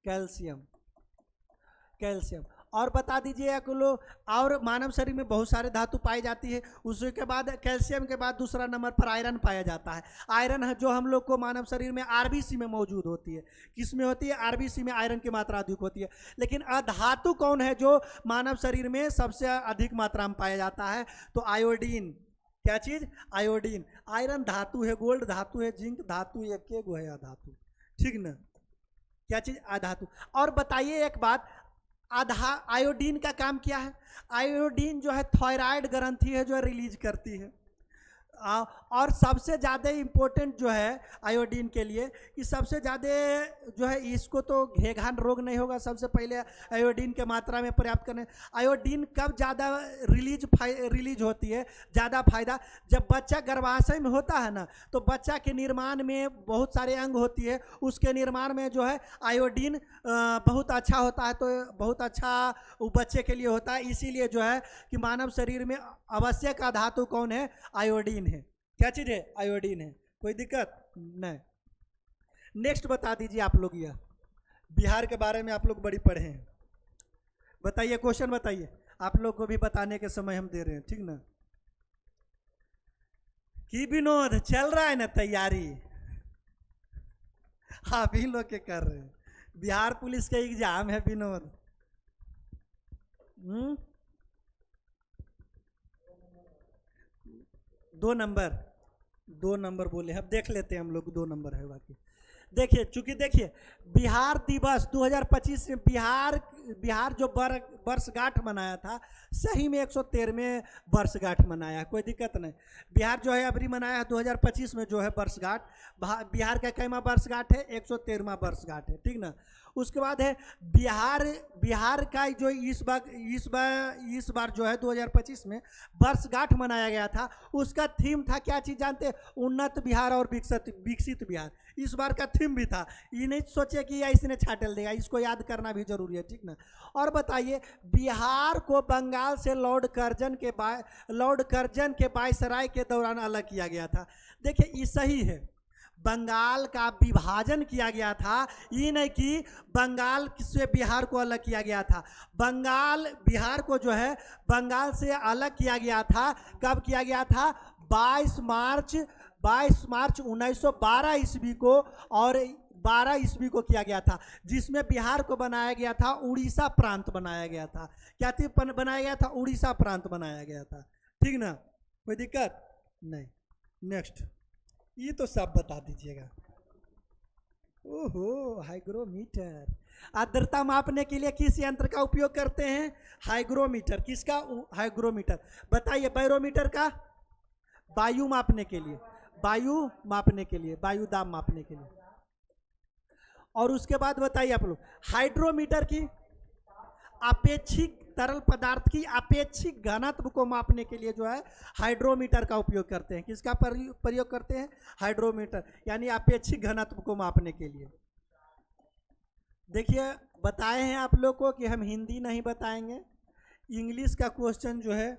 Speaker 1: कैल्शियम, कैल्शियम। और बता दीजिए लोग, और मानव शरीर में बहुत सारे धातु पाई जाती है, उसके बाद कैल्शियम के बाद दूसरा नंबर पर आयरन पाया जाता है। आयरन है जो हम लोग को मानव शरीर में आरबीसी में मौजूद होती है। किस में होती है, आरबीसी में आयरन की मात्रा अधिक होती है। लेकिन अधातु कौन है जो मानव शरीर में सबसे अधिक मात्रा में पाया जाता है, तो आयोडीन। क्या चीज, आयोडीन। आयरन धातु है, गोल्ड धातु है, जिंक धातु, एक गो है अधातु, ठीक ना। क्या चीज, अधातु। और बताइए एक बात, आयोडीन का काम क्या है। आयोडीन जो है थायराइड ग्रंथि है जो रिलीज करती है। और सबसे ज़्यादा इम्पोर्टेंट जो है आयोडीन के लिए, कि सबसे ज़्यादा जो है इसको तो घेघान रोग नहीं होगा, सबसे पहले आयोडीन के मात्रा में पर्याप्त करने। आयोडीन कब ज़्यादा रिलीज होती है, ज़्यादा फायदा, जब बच्चा गर्भाशय में होता है ना, तो बच्चा के निर्माण में बहुत सारे अंग होती है, उसके निर्माण में जो है आयोडीन बहुत अच्छा होता है, तो बहुत अच्छा वो बच्चे के लिए होता है। इसीलिए जो है कि मानव शरीर में आवश्यक धातु कौन है, आयोडीन है। क्या चीज है, आयोडीन है। कोई दिक्कत नहीं। नेक्स्ट बता दीजिए आप लोग, यह बिहार के बारे में आप लोग बड़ी पढ़े हैं, बताइए क्वेश्चन बताइए, आप लोग को भी बताने के समय हम दे रहे हैं, ठीक ना। कि विनोद चल रहा है ना तैयारी, आप ही लोग के कर रहे हैं। बिहार पुलिस का एग्जाम है विनोद। 2 नंबर बोले, अब देख लेते हैं हम लोग, 2 नंबर है बाकी। देखिए, चूंकि देखिए बिहार दिवस 2025 में बिहार जो वर्षगांठ मनाया था, सही में 113वें वर्षगांठ मनाया, कोई दिक्कत नहीं। बिहार जो है अभी मनाया है 2025 में जो है वर्षगांठ, बिहार का कैमा वर्षगांठ है, 113वां वर्षगांठ है, ठीक ना। उसके बाद है बिहार का जो इस बार जो है 2025 में वर्षगांठ मनाया गया था, उसका थीम था, क्या चीज़ जानते हैं, उन्नत बिहार और विकसित बिहार। इस बार का थीम भी था, ये नहीं सोचे कि या इसने छाटल देगा, इसको याद करना भी जरूरी है, ठीक ना। और बताइए, बिहार को बंगाल से लॉर्ड कर्जन के वायसराय के दौरान अलग किया गया था। देखिए, ये सही है, बंगाल का विभाजन किया गया था, ये नहीं कि बंगाल से बिहार को अलग किया गया था। बिहार को जो है बंगाल से अलग किया गया था, कब किया गया था, 22 मार्च 1912 ईस्वी को, और 12 ईस्वी को किया गया था, जिसमें बिहार को बनाया गया था उड़ीसा प्रांत बनाया गया था। क्या बनाया गया था, उड़ीसा प्रांत बनाया गया था, ठीक ना, कोई दिक्कत नहीं। नेक्स्ट, ये तो सब बता दीजिएगा। ओहो, हाइग्रोमीटर। आर्द्रता मापने के लिए किस यंत्र का उपयोग करते हैं? हाइग्रोमीटर। किसका? हाइग्रोमीटर। बताइए, बैरोमीटर का? वायु मापने के लिए, वायु मापने के लिए, वायु दाब मापने के लिए। और उसके बाद बताइए आप लोग, हाइड्रोमीटर की अपेक्षिक तरल पदार्थ की अपेक्षिक घनत्व को मापने के लिए जो है हाइड्रोमीटर का उपयोग करते हैं। किसका प्रयोग करते हैं? हाइड्रोमीटर, यानी अपेक्षिक घनत्व को मापने के लिए। देखिए, बताए हैं आप लोग को कि हम हिंदी नहीं बताएंगे, इंग्लिश का क्वेश्चन जो है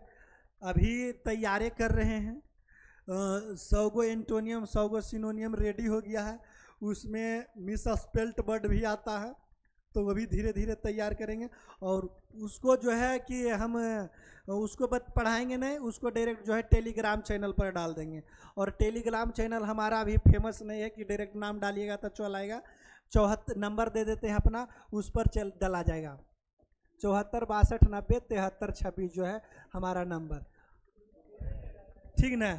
Speaker 1: अभी तैयारी कर रहे हैं। 100 गो एंटोनियम 100 गो सिनोनियम रेडी हो गया है, उसमें मिस स्पेल्ट वर्ड भी आता है, तो वो भी धीरे धीरे तैयार करेंगे। और उसको जो है कि हम उसको पढ़ाएंगे नहीं, उसको डायरेक्ट जो है टेलीग्राम चैनल पर डाल देंगे। और टेलीग्राम चैनल हमारा अभी फेमस नहीं है कि डायरेक्ट नाम डालिएगा तो चल आएगा। 74 नंबर दे देते हैं अपना, उस पर डला जाएगा। 74 62 90 73 26 जो है हमारा नंबर, ठीक ना।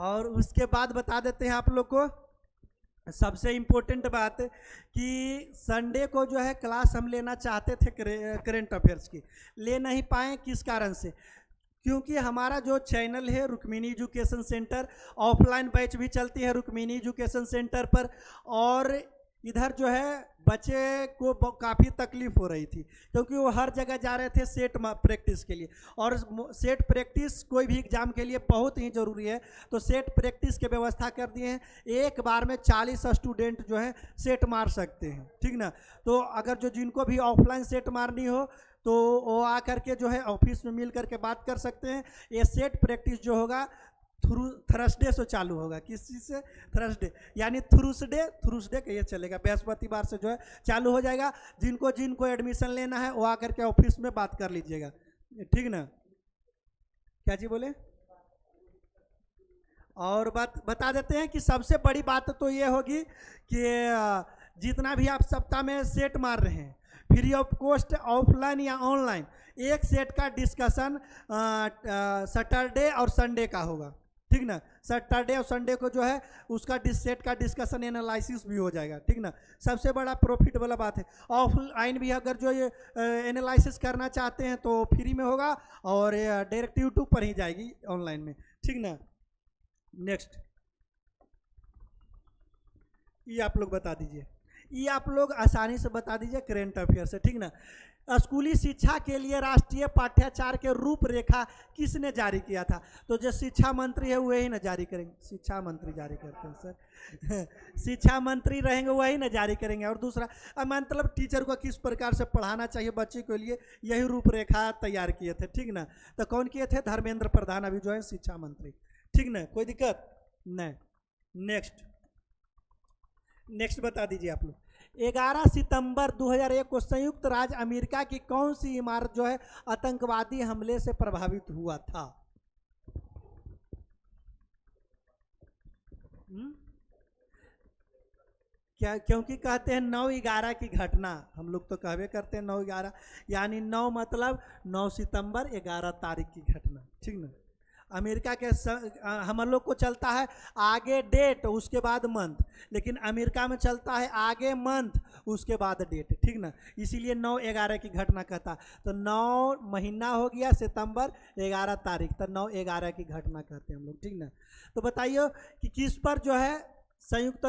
Speaker 1: और उसके बाद बता देते हैं आप लोग को सबसे इम्पोर्टेंट बात कि संडे को जो है क्लास हम लेना चाहते थे करेंट अफेयर्स की, ले नहीं पाए। किस कारण से? क्योंकि हमारा जो चैनल है Rukmini education centre, offline batch भी चलती है रुक्मिणी एजुकेशन सेंटर पर, और इधर जो है बच्चे को काफ़ी तकलीफ हो रही थी क्योंकि वो हर जगह जा रहे थे सेट प्रैक्टिस के लिए। और सेट प्रैक्टिस कोई भी एग्ज़ाम के लिए बहुत ही ज़रूरी है, तो सेट प्रैक्टिस के व्यवस्था कर दिए हैं। एक बार में 40 स्टूडेंट जो है सेट मार सकते हैं, ठीक ना। तो अगर जो जिनको भी ऑफलाइन सेट मारनी हो तो वो आकर के जो है ऑफिस में मिल करके बात कर सकते हैं। ये सेट प्रैक्टिस जो होगा थर्सडे से चालू होगा। किस चीज़ से? थर्सडे, यानी थ्रूसडे का ये चलेगा, बृहस्पतिवार से जो है चालू हो जाएगा। जिनको एडमिशन लेना है वो आकर के ऑफिस में बात कर लीजिएगा, ठीक ना। क्या जी बोले? और बात बता देते हैं कि सबसे बड़ी बात तो ये होगी कि जितना भी आप सप्ताह में सेट मार रहे हैं फ्री ऑफ कॉस्ट, ऑफलाइन या ऑनलाइन, एक सेट का डिस्कशन सैटरडे और संडे का होगा, ठीक ना। सैटरडे और संडे को जो है उसका सेट का डिस्कशन एनालिसिस भी हो जाएगा, ठीक ना। सबसे बड़ा प्रॉफिट वाला बात है। ऑफलाइन भी अगर जो ये एनालिसिस करना चाहते हैं तो फ्री में होगा और डायरेक्ट यूट्यूब पर ही जाएगी ऑनलाइन में, ठीक ना। नेक्स्ट, ये आप लोग बता दीजिए, ये आप लोग आसानी से बता दीजिए करेंट अफेयर से, ठीक ना। स्कूली शिक्षा के लिए राष्ट्रीय पाठ्याचार के रूपरेखा किसने जारी किया था? तो जो शिक्षा मंत्री है वही ना जारी करेंगे, शिक्षा मंत्री जारी करते हैं सर शिक्षा मंत्री रहेंगे वही ना जारी करेंगे। और दूसरा मतलब टीचर को किस प्रकार से पढ़ाना चाहिए बच्चे के लिए, यही रूपरेखा तैयार किए थे, ठीक ना। तो कौन किए थे? धर्मेंद्र प्रधान अभी जो है शिक्षा मंत्री, ठीक ना, कोई दिक्कत नहीं। नेक्स्ट बता दीजिए आप लोग, 11 सितंबर 2001 को संयुक्त राज्य अमेरिका की कौन सी इमारत जो है आतंकवादी हमले से प्रभावित हुआ था? क्या? क्योंकि कहते हैं 9/11 की घटना, हम लोग तो कहवे करते हैं 9/11, यानी 9 मतलब 9 सितंबर 11 तारीख की घटना, ठीक ना। अमेरिका के हम लोग को चलता है आगे डेट उसके बाद मंथ, लेकिन अमेरिका में चलता है आगे मंथ उसके बाद डेट, ठीक ना। इसीलिए 9/11 की घटना कहता, तो 9 महीना हो गया सितंबर, 11 तारीख, तो 9/11 की घटना कहते हैं हम लोग, ठीक ना। तो बताइए कि किस पर जो है संयुक्त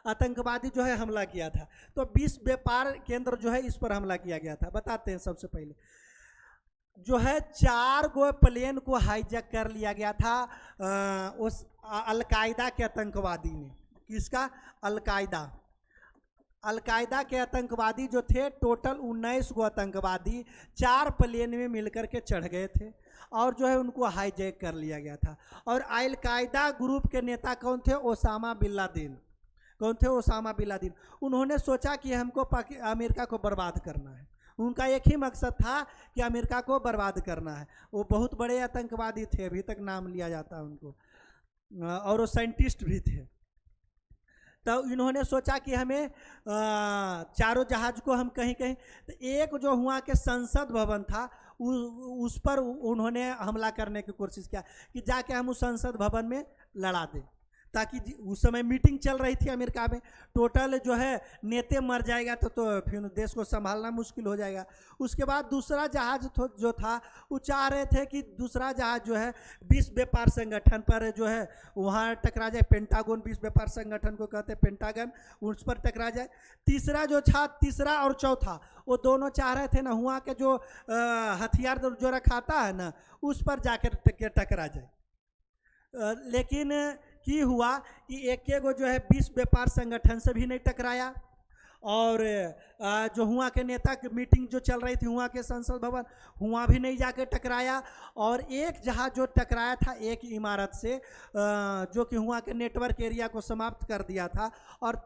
Speaker 1: आतंकवादी जो है हमला किया था? तो विश्व व्यापार केंद्र जो है इस पर हमला किया गया था। बताते हैं, सबसे पहले जो है 4 गो प्लेन को हाईजैक कर लिया गया था उस अलकायदा के आतंकवादी ने। किसका? अलकायदा के आतंकवादी जो थे, टोटल 19 गो आतंकवादी 4 प्लेन में मिलकर के चढ़ गए थे और जो है उनको हाईजैक कर लिया गया था। और अलकायदा ग्रुप के नेता कौन थे? Osama bin Laden. कौन थे? Osama bin Laden. उन्होंने सोचा कि हमको अमेरिका को बर्बाद करना है, उनका एक ही मकसद था कि अमेरिका को बर्बाद करना है। वो बहुत बड़े आतंकवादी थे, अभी तक नाम लिया जाता है उनको, और वो साइंटिस्ट भी थे। तो इन्होंने सोचा कि हमें चारों जहाज को हम कहीं कहीं, तो एक जो हुआ कि संसद भवन था उस पर उन्होंने हमला करने की कोशिश किया कि जाके हम उस संसद भवन में लड़ा दें, ताकि उस समय मीटिंग चल रही थी अमेरिका में, टोटल जो है नेते मर जाएगा तो फिर देश को संभालना मुश्किल हो जाएगा। उसके बाद दूसरा जहाज जो था वो चाह रहे थे कि दूसरा जहाज जो है विश्व व्यापार संगठन पर जो है वहाँ टकरा जाए, पेंटागन, विश्व व्यापार संगठन को कहते हैं पेंटागन, उस पर टकरा जाए। तीसरा जो था, तीसरा और चौथा, वो दोनों चाह रहे थे ना वहाँ के जो हथियार जो रखाता है ना उस पर जाकर टकरा जाए। लेकिन की हुआ कि एक जो है विश्व व्यापार संगठन से भी नहीं टकराया, और जो हुआ के नेता की मीटिंग जो चल रही थी हुआ के संसद भवन, हुआ भी नहीं जाके टकराया। और एक जहाज जो टकराया था एक इमारत से, जो कि हुआ के नेटवर्क एरिया को समाप्त कर दिया था, और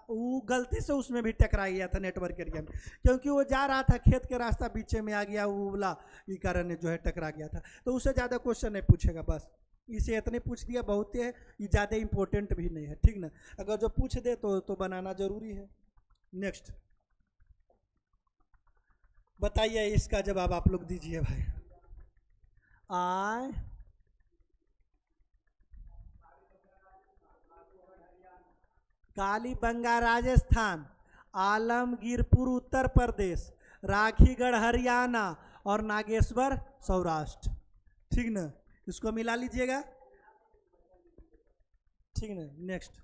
Speaker 1: वो गलती से उसमें भी टकरा गया था नेटवर्क एरिया में, क्योंकि वो जा रहा था खेत के रास्ता बीचे में आ गया, वो बोला ये कारण जो है टकरा गया था। तो उससे ज़्यादा क्वेश्चन नहीं पूछेगा, बस इसे इतने पूछ दिया बहुत है, ये ज़्यादा इंपॉर्टेंट भी नहीं है, ठीक ना। अगर जो पूछ दे तो बनाना जरूरी है। नेक्स्ट बताइए, इसका जवाब आप लोग दीजिए भाई। कालीबंगा राजस्थान, आलमगीरपुर उत्तर प्रदेश, राखीगढ़ हरियाणा और नागेश्वर सौराष्ट्र, ठीक ना। इसको मिला लीजिएगा, ठीक ना। नेक्स्ट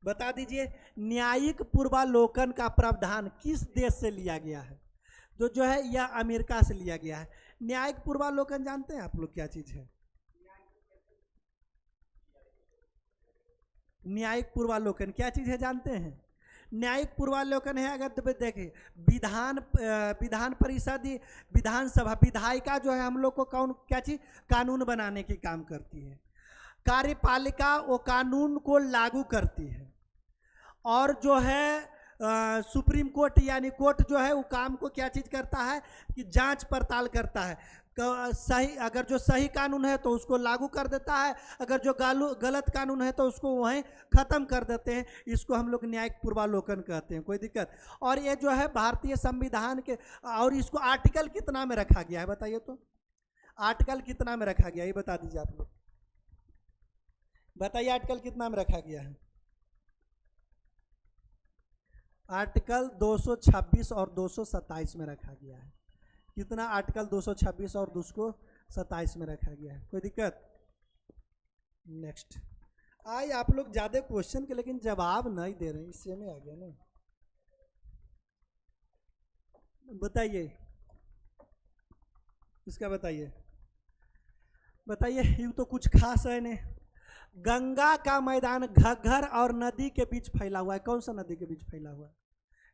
Speaker 1: बता दीजिए, न्यायिक पूर्वालोकन का प्रावधान किस देश से लिया गया है? जो है यह अमेरिका से लिया गया है। न्यायिक पूर्वालोकन जानते हैं आप लोग क्या चीज है? न्यायिक पूर्वालोकन क्या चीज है जानते हैं? न्यायिक पूर्वालोकन है, अगर देखें विधान परिषद, विधानसभा, विधायिका जो है हम लोग को कौन क्या चीज कानून बनाने की काम करती है, कार्यपालिका वो कानून को लागू करती है, और जो है सुप्रीम कोर्ट यानी कोर्ट जो है वो काम को क्या चीज करता है कि जांच पड़ताल करता है, सही अगर जो सही कानून है तो उसको लागू कर देता है, अगर जो गलत कानून है तो उसको वहीं ख़त्म कर देते हैं। इसको हम लोग न्यायिक पूर्वालोकन कहते हैं, कोई दिक्कत। और ये जो है भारतीय संविधान के, और इसको आर्टिकल कितना में रखा गया है बताइए तो, आर्टिकल कितना में रखा गया ये बता दीजिए आप लोग, बताइए आर्टिकल कितना में रखा गया है? आर्टिकल 226 और 227 में रखा गया है। कितना? आर्टिकल 226 और 227 में रखा गया है, कोई दिक्कत? नेक्स्ट आइए, आप लोग ज़्यादा क्वेश्चन के लेकिन जवाब नहीं दे रहे हैं, इससे में आ गया ना। बताइए इसका, बताइए ये तो कुछ खास है नहीं। गंगा का मैदान घग्घर और नदी के बीच फैला हुआ है, कौन सा नदी के बीच फैला हुआ है?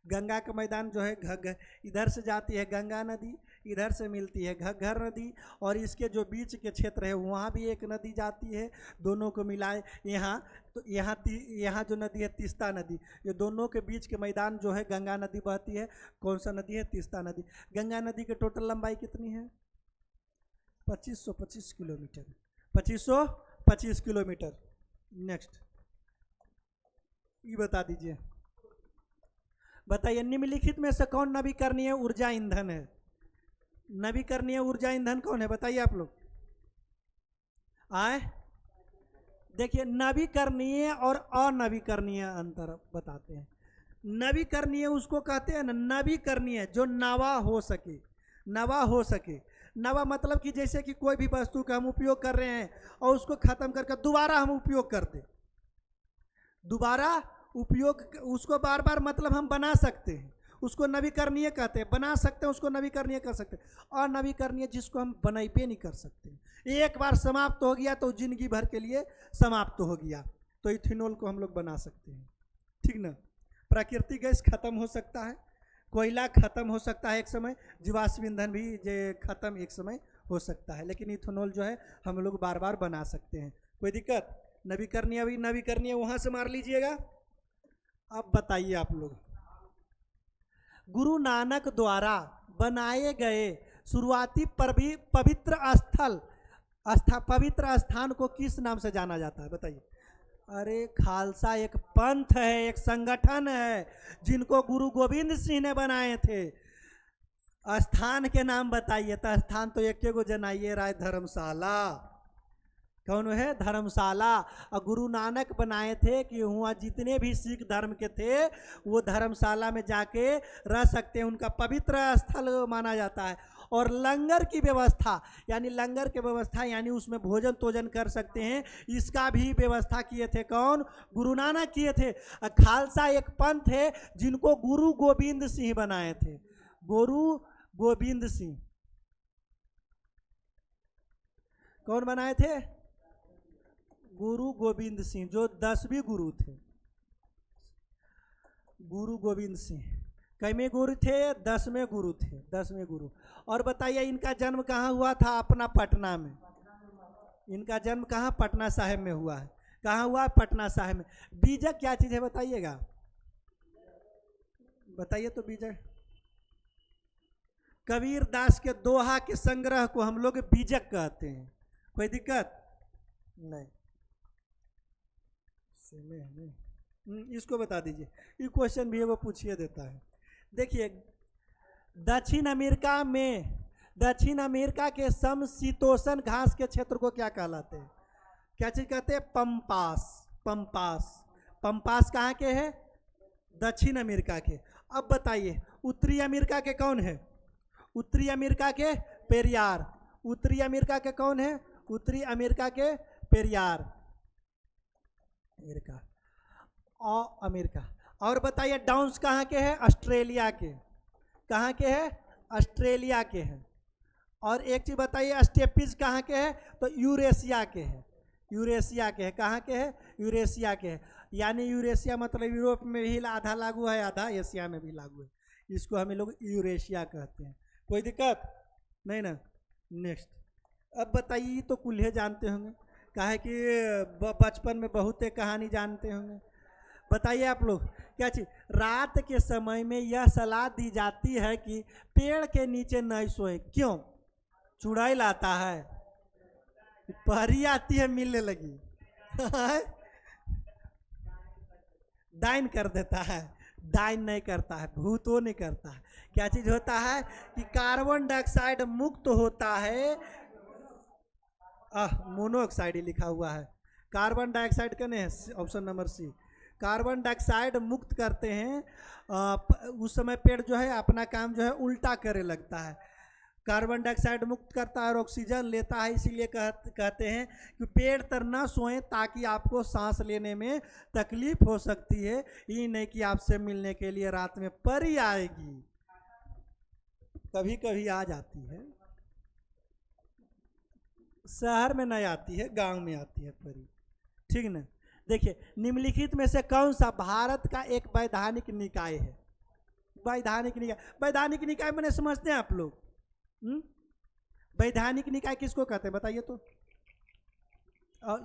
Speaker 1: गंगा का मैदान जो है घग्घर, इधर से जाती है गंगा नदी, इधर से मिलती है घग्घर नदी, और इसके जो बीच के क्षेत्र है वहाँ भी एक नदी जाती है, दोनों को मिलाए यहाँ, तो यहाँ जो नदी है तीस्ता नदी, ये दोनों के बीच के मैदान जो है गंगा नदी बहती है। कौन सा नदी है? तीस्ता नदी। गंगा नदी की टोटल लंबाई कितनी है? 2525 किलोमीटर, 2525 किलोमीटर। नेक्स्ट ये बता दीजिए, बताइए निम्नलिखित में से कौन नवीकरणीय ऊर्जा ईंधन है? नवीकरणीय ऊर्जा ईंधन कौन है बताइए आप लोग। देखिए, नवीकरणीय और अनवीकरणीय अंतर बताते हैं। नवीकरणीय उसको कहते हैं ना, नवीकरणीय जो नवा हो सके, नवा हो सके। नवा मतलब कि जैसे कि कोई भी वस्तु का हम उपयोग कर रहे हैं और उसको खत्म करके दोबारा हम उपयोग कर दें, दोबारा उपयोग, उसको बार बार मतलब हम बना सकते हैं, उसको नवीकरणीय कहते हैं। बना सकते हैं उसको नवीकरणीय कर सकते हैं। और नवीकरणीय जिसको हम बनाइए नहीं कर सकते, एक बार समाप्त हो गया तो जिंदगी भर के लिए समाप्त हो गया, तो इथेनॉल को हम लोग बना सकते हैं, ठीक ना। प्राकृतिक गैस खत्म हो सकता है, कोयला खत्म हो सकता है एक समय, जीवाश्म ईंधन भी खत्म एक समय हो सकता है, लेकिन इथेनॉल जो है हम लोग बार बार बना सकते हैं, कोई दिक्कत? नवीकरणीय भी नवीकरणीय वहाँ से मार लीजिएगा। अब बताइए आप लोग, गुरु नानक द्वारा बनाए गए शुरुआती पवित्र पवित्र स्थान को किस नाम से जाना जाता है बताइए? अरे खालसा एक पंथ है, एक संगठन है जिनको गुरु गोविंद सिंह ने बनाए थे। स्थान के नाम बताइए, तो स्थान तो एक गो जनाइए, राय धर्मशाला। कौन है? धर्मशाला। और गुरु नानक बनाए थे कि वहाँ जितने भी सिख धर्म के थे वो धर्मशाला में जाके रह सकते हैं, उनका पवित्र स्थल माना जाता है। और लंगर की व्यवस्था, यानी लंगर की व्यवस्था यानी उसमें भोजन तोजन कर सकते हैं, इसका भी व्यवस्था किए थे कौन? गुरु नानक किए थे। खालसा एक पंथ है जिनको गुरु गोविंद सिंह बनाए थे। गुरु गोविंद सिंह कौन बनाए थे? गुरु गोविंद सिंह, जो 10वें गुरु थे। गुरु गोविंद सिंह कैमे गुरु थे? 10वें गुरु थे, 10वें गुरु। और बताइए इनका जन्म कहाँ हुआ था? अपना पटना में। इनका जन्म कहाँ? पटना साहिब में हुआ है। कहाँ हुआ? पटना साहिब में। बीजक क्या चीज़ है बताइएगा, बताइए तो बीजक। कबीर दास के दोहा के संग्रह को हम लोग बीजक कहते हैं। कोई दिक्कत नहीं? इसको बता दीजिए, ये क्वेश्चन भी है वो पूछिए देता है। देखिए दक्षिण अमेरिका के समशीतोष्ण घास के क्षेत्र को क्या कहलाते हैं? क्या चीज कहते हैं? पंपास। पंपास कहाँ के है? दक्षिण अमेरिका के। अब बताइए उत्तरी अमेरिका के कौन है? उत्तरी अमेरिका के पेरियार। उत्तरी अमेरिका के कौन है? उत्तरी अमेरिका के पेरियार अमेरिका और अमेरिका। और बताइए डाउन्स कहाँ के हैं? ऑस्ट्रेलिया के। कहाँ के हैं? ऑस्ट्रेलिया के हैं। और एक चीज बताइए स्टेपीज कहाँ के हैं? तो यूरेशिया के हैं। यूरेशिया के हैं। कहाँ के हैं? यूरेशिया के हैं। यानी यूरेशिया मतलब यूरोप में भी आधा लागू है, आधा एशिया में भी लागू है। इसको हमें लोग यूरेशिया कहते हैं। कोई दिक्कत नहीं ना? नेक्स्ट। अब बताइए तो कुल्हे जानते होंगे, काहे कि बचपन में बहुत कहानी जानते होंगे। बताइए आप लोग क्या चीज? रात के समय में यह सलाह दी जाती है कि पेड़ के नीचे नहीं सोए। क्यों? चुड़ैल आता है, परी आती है मिलने लगी डाइन कर देता है। डाइन नहीं करता है, भूतो नहीं करता है। क्या चीज होता है कि कार्बन डाइऑक्साइड मुक्त होता है। मोनोऑक्साइड ही लिखा हुआ है, कार्बन डाइऑक्साइड का नहीं, option number C. Carbon dioxide मुक्त करते हैं। उस समय पेड़ जो है अपना काम जो है उल्टा करे लगता है। कार्बन डाइऑक्साइड मुक्त करता है और ऑक्सीजन लेता है। इसीलिए कहते हैं कि पेड़ तर ना सोएं ताकि आपको सांस लेने में तकलीफ हो सकती है। ये नहीं कि आपसे मिलने के लिए रात में परी आएगी, कभी कभी आ जाती है, शहर में नहीं आती है, गांव में आती है परी। ठीक ना? देखिए निम्नलिखित में से कौन सा भारत का एक वैधानिक निकाय है? वैधानिक निकाय, वैधानिक निकाय मैंने समझते हैं आप लोग? वैधानिक निकाय किसको कहते हैं बताइए तो?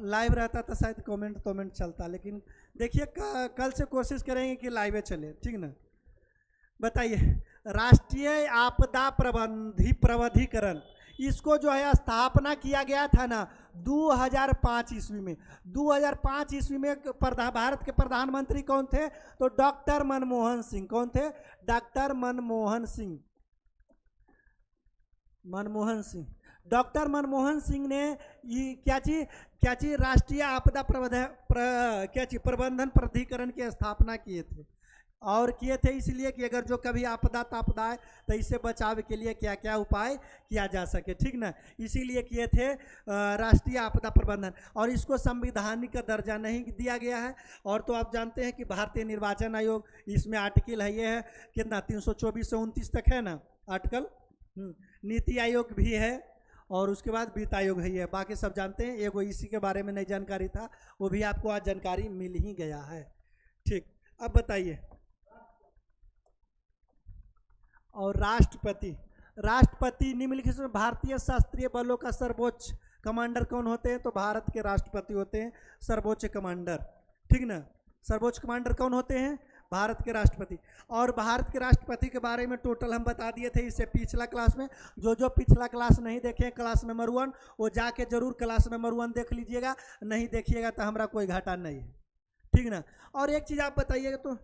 Speaker 1: लाइव रहता तो शायद कमेंट चलता, लेकिन देखिए कल से कोशिश करेंगे कि लाइव चले। ठीक ना? बताइए राष्ट्रीय आपदा प्राधिकरण, इसको जो है स्थापना किया गया था ना 2005 ईस्वी में। 2005 ईस्वी में भारत के प्रधानमंत्री कौन थे? तो डॉक्टर मनमोहन सिंह। कौन थे? डॉक्टर मनमोहन सिंह। डॉक्टर मनमोहन सिंह ने ये क्या चीज राष्ट्रीय आपदा प्रबंधन प्राधिकरण की स्थापना किए थे। और किए थे इसलिए कि अगर जो कभी आपदा है तो इससे बचाव के लिए क्या क्या उपाय किया जा सके। ठीक ना? इसीलिए किए थे राष्ट्रीय आपदा प्रबंधन। और इसको संवैधानिक का दर्जा नहीं दिया गया है। और तो आप जानते हैं कि भारतीय निर्वाचन आयोग, इसमें आर्टिकल है, ये है कितना 324 से 29 तक है ना आर्टिकल। नीति आयोग भी है और उसके बाद वित्त आयोग है। बाकी सब जानते हैं। एगो इसी के बारे में नहीं जानकारी था, वो भी आपको आज जानकारी मिल ही गया है। ठीक, अब बताइए। और राष्ट्रपति निम्नलिखित में भारतीय सशस्त्र बलों का सर्वोच्च कमांडर कौन होते हैं? तो भारत के राष्ट्रपति होते हैं सर्वोच्च कमांडर। ठीक ना? सर्वोच्च कमांडर कौन होते हैं? भारत के राष्ट्रपति। और भारत के राष्ट्रपति के बारे में टोटल हम बता दिए थे इससे पिछला क्लास में। जो जो पिछला क्लास नहीं देखे क्लास नंबर 1, वो जाके जरूर क्लास नंबर 1 देख लीजिएगा, नहीं देखिएगा तो हमारा कोई घाटा नहीं है, ठीक ना। और एक चीज़ आप बताइएगा, तो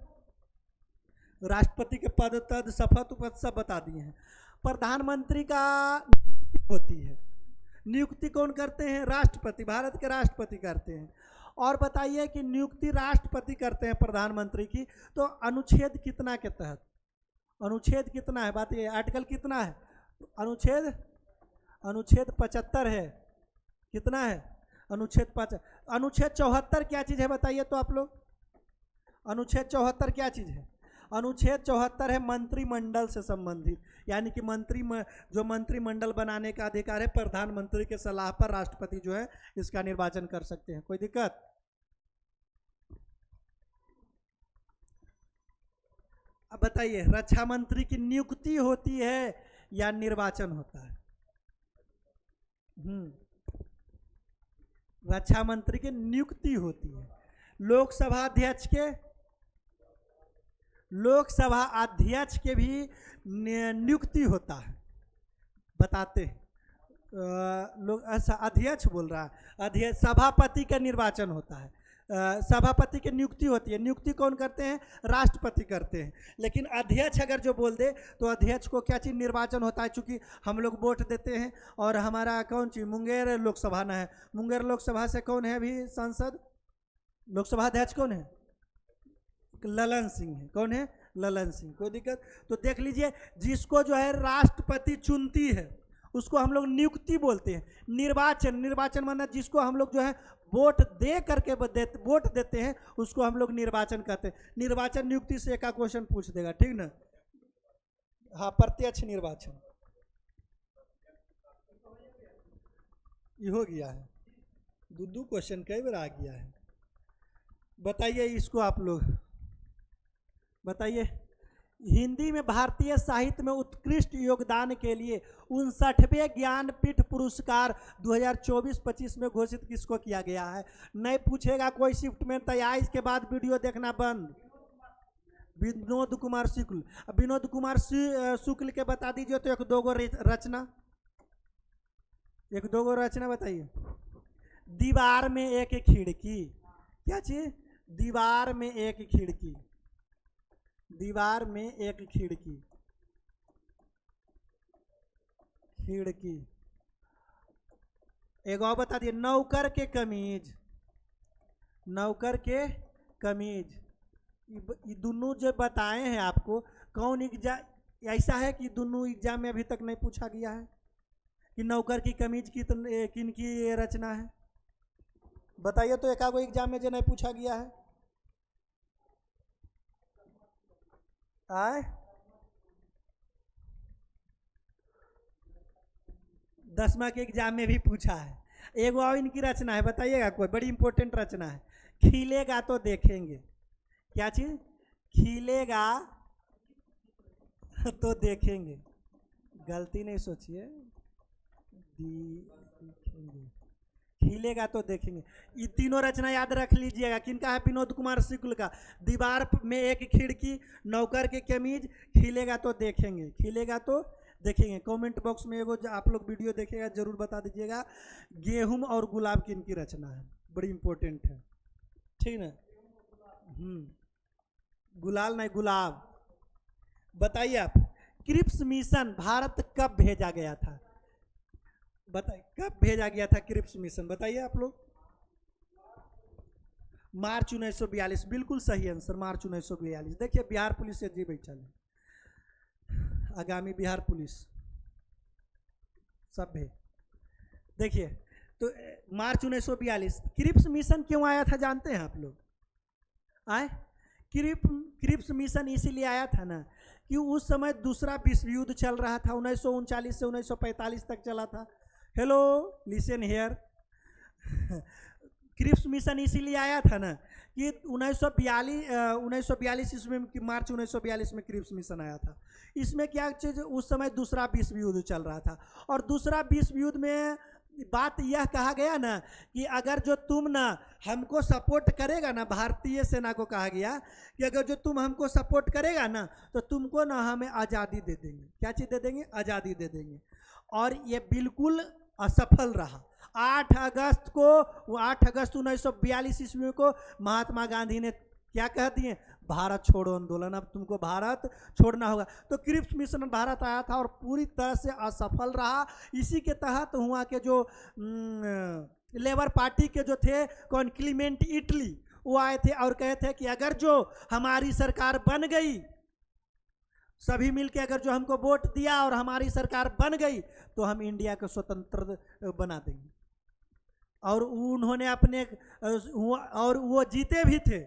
Speaker 1: राष्ट्रपति के पद तद शपथ उपद सब बता दिए हैं। प्रधानमंत्री का नियुक्ति होती है, नियुक्ति कौन करते हैं? राष्ट्रपति, भारत के राष्ट्रपति करते हैं। और बताइए कि नियुक्ति राष्ट्रपति करते हैं प्रधानमंत्री की, तो अनुच्छेद कितना के तहत? अनुच्छेद कितना है? बात ये, आर्टिकल कितना है? अनुच्छेद 75 है। कितना है? अनुच्छेद 5। अनुच्छेद 74 क्या चीज़ है बताइए तो आप लोग? अनुच्छेद 74 क्या चीज़ है? अनुच्छेद 74 है मंत्रिमंडल से संबंधित, यानी कि जो मंत्रिमंडल बनाने का अधिकार है, प्रधानमंत्री के सलाह पर राष्ट्रपति जो है इसका निर्वाचन कर सकते हैं। कोई दिक्कत? अब बताइए, रक्षा मंत्री की नियुक्ति होती है या निर्वाचन होता है? रक्षा मंत्री की नियुक्ति होती है। लोकसभा अध्यक्ष के भी नियुक्ति होता है, बताते हैं लोग। अध्यक्ष बोल रहा है, अध्यक्ष। सभापति का निर्वाचन होता है, सभापति की नियुक्ति होती है। नियुक्ति कौन करते हैं? राष्ट्रपति करते हैं। लेकिन अध्यक्ष अगर जो बोल दे तो अध्यक्ष को क्या चीज़ निर्वाचन होता है? चूँकि हम लोग वोट देते हैं और हमारा कौन चीज़ मुंगेर लोकसभा ना है, मुंगेर लोकसभा से कौन है अभी सांसद? लोकसभा अध्यक्ष कौन है? ललन सिंह है। कौन है? ललन सिंह। कोई दिक्कत? तो देख लीजिए, जिसको जो है राष्ट्रपति चुनती है उसको हम लोग नियुक्ति बोलते हैं। निर्वाचन माना जिसको हम लोग जो है वोट दे करके वोट देते हैं उसको हम लोग निर्वाचन कहते हैं। निर्वाचन नियुक्ति से एक क्वेश्चन पूछ देगा, ठीक ना। हाँ, प्रत्यक्ष निर्वाचन ये हो गया है। दो क्वेश्चन कई बार आ गया है। बताइए इसको आप लोग बताइए। हिंदी में भारतीय साहित्य में उत्कृष्ट योगदान के लिए 59वें ज्ञानपीठ पुरस्कार 2024-25 में घोषित किसको किया गया है? नहीं पूछेगा कोई शिफ्ट में तैयार, इसके बाद वीडियो देखना बंद। विनोद कुमार शुक्ल। विनोद कुमार शुक्ल के बता दीजिए तो एक दो गो रचना बताइए। दीवार में एक खिड़की। क्या चीज? दीवार में एक खिड़की। दीवार में एक खिड़की। एक और बता दिए, नौकर के कमीज। नौकर के कमीज। ये दोनों जो बताए हैं आपको, कौन एग्जाम ऐसा है कि दोनों एग्जाम में अभी तक नहीं पूछा गया है कि नौकर की कमीज किन की रचना है? बताइए तो एकागो एग्जाम में जो नहीं पूछा गया है। आए 10वां के एग्जाम में भी पूछा है। एक और इनकी रचना है, बताइएगा कोई, बड़ी इंपॉर्टेंट रचना है। खिलेगा तो देखेंगे। क्या चीज? खिलेगा तो देखेंगे। गलती नहीं सोचिए, खिलेगा तो देखेंगे। ये तीनों रचना याद रख लीजिएगा। किनका है? विनोद कुमार शुक्ल का। दीवार में एक खिड़की, नौकर के कमीज, खिलेगा तो देखेंगे। खिलेगा तो देखेंगे। कमेंट बॉक्स में एगो आप लोग वीडियो देखेगा जरूर बता दीजिएगा, गेहूं और गुलाब किनकी रचना है, बड़ी इंपॉर्टेंट है, ठीक ना। गुलाल नहीं, गुलाब। बताइए आप, क्रिप्स मिशन भारत कब भेजा गया था? बताइए कब भेजा गया था क्रिप्स मिशन? बताइए आप लोग। मार्च 1942, बिल्कुल सही आंसर, मार्च 1942। देखिए बिहार पुलिस से जी बैठल है, आगामी बिहार पुलिस सब है। देखिए तो मार्च 1942 क्रिप्स मिशन क्यों आया था जानते हैं आप लोग? आए क्रिप्स मिशन इसीलिए आया था ना कि उस समय दूसरा विश्व युद्ध चल रहा था, 1939 से 1945 तक चला था। Hello listen here. Cripps mission इसीलिए आया था ना कि 1942 ईस्वी में, मार्च 1942 में क्रिप्स मिशन आया था। इसमें क्या चीज़, उस समय दूसरा विश्व युद्ध चल रहा था और दूसरा विश्व युद्ध में बात यह कहा गया ना कि अगर जो तुम ना हमको सपोर्ट करेगा ना, भारतीय सेना को कहा गया कि अगर जो तुम हमको सपोर्ट करेगा ना तो तुमको ना हमें आज़ादी दे देंगे। क्या चीज़ दे देंगे? आज़ादी दे देंगे। और ये बिल्कुल असफल रहा। 8 अगस्त 1942 ईस्वी को महात्मा गांधी ने क्या कह दिए? भारत छोड़ो आंदोलन, अब तुमको भारत छोड़ना होगा। तो क्रिप्स मिशन भारत आया था और पूरी तरह से असफल रहा। इसी के तहत हुआ के जो लेबर पार्टी के जो थे कौन, क्लीमेंट इटली, वो आए थे और कहे थे कि अगर जो हमारी सरकार बन गई, सभी मिलके अगर जो हमको वोट दिया और हमारी सरकार बन गई तो हम इंडिया को स्वतंत्र बना देंगे। और उन्होंने अपने और वो जीते भी थे,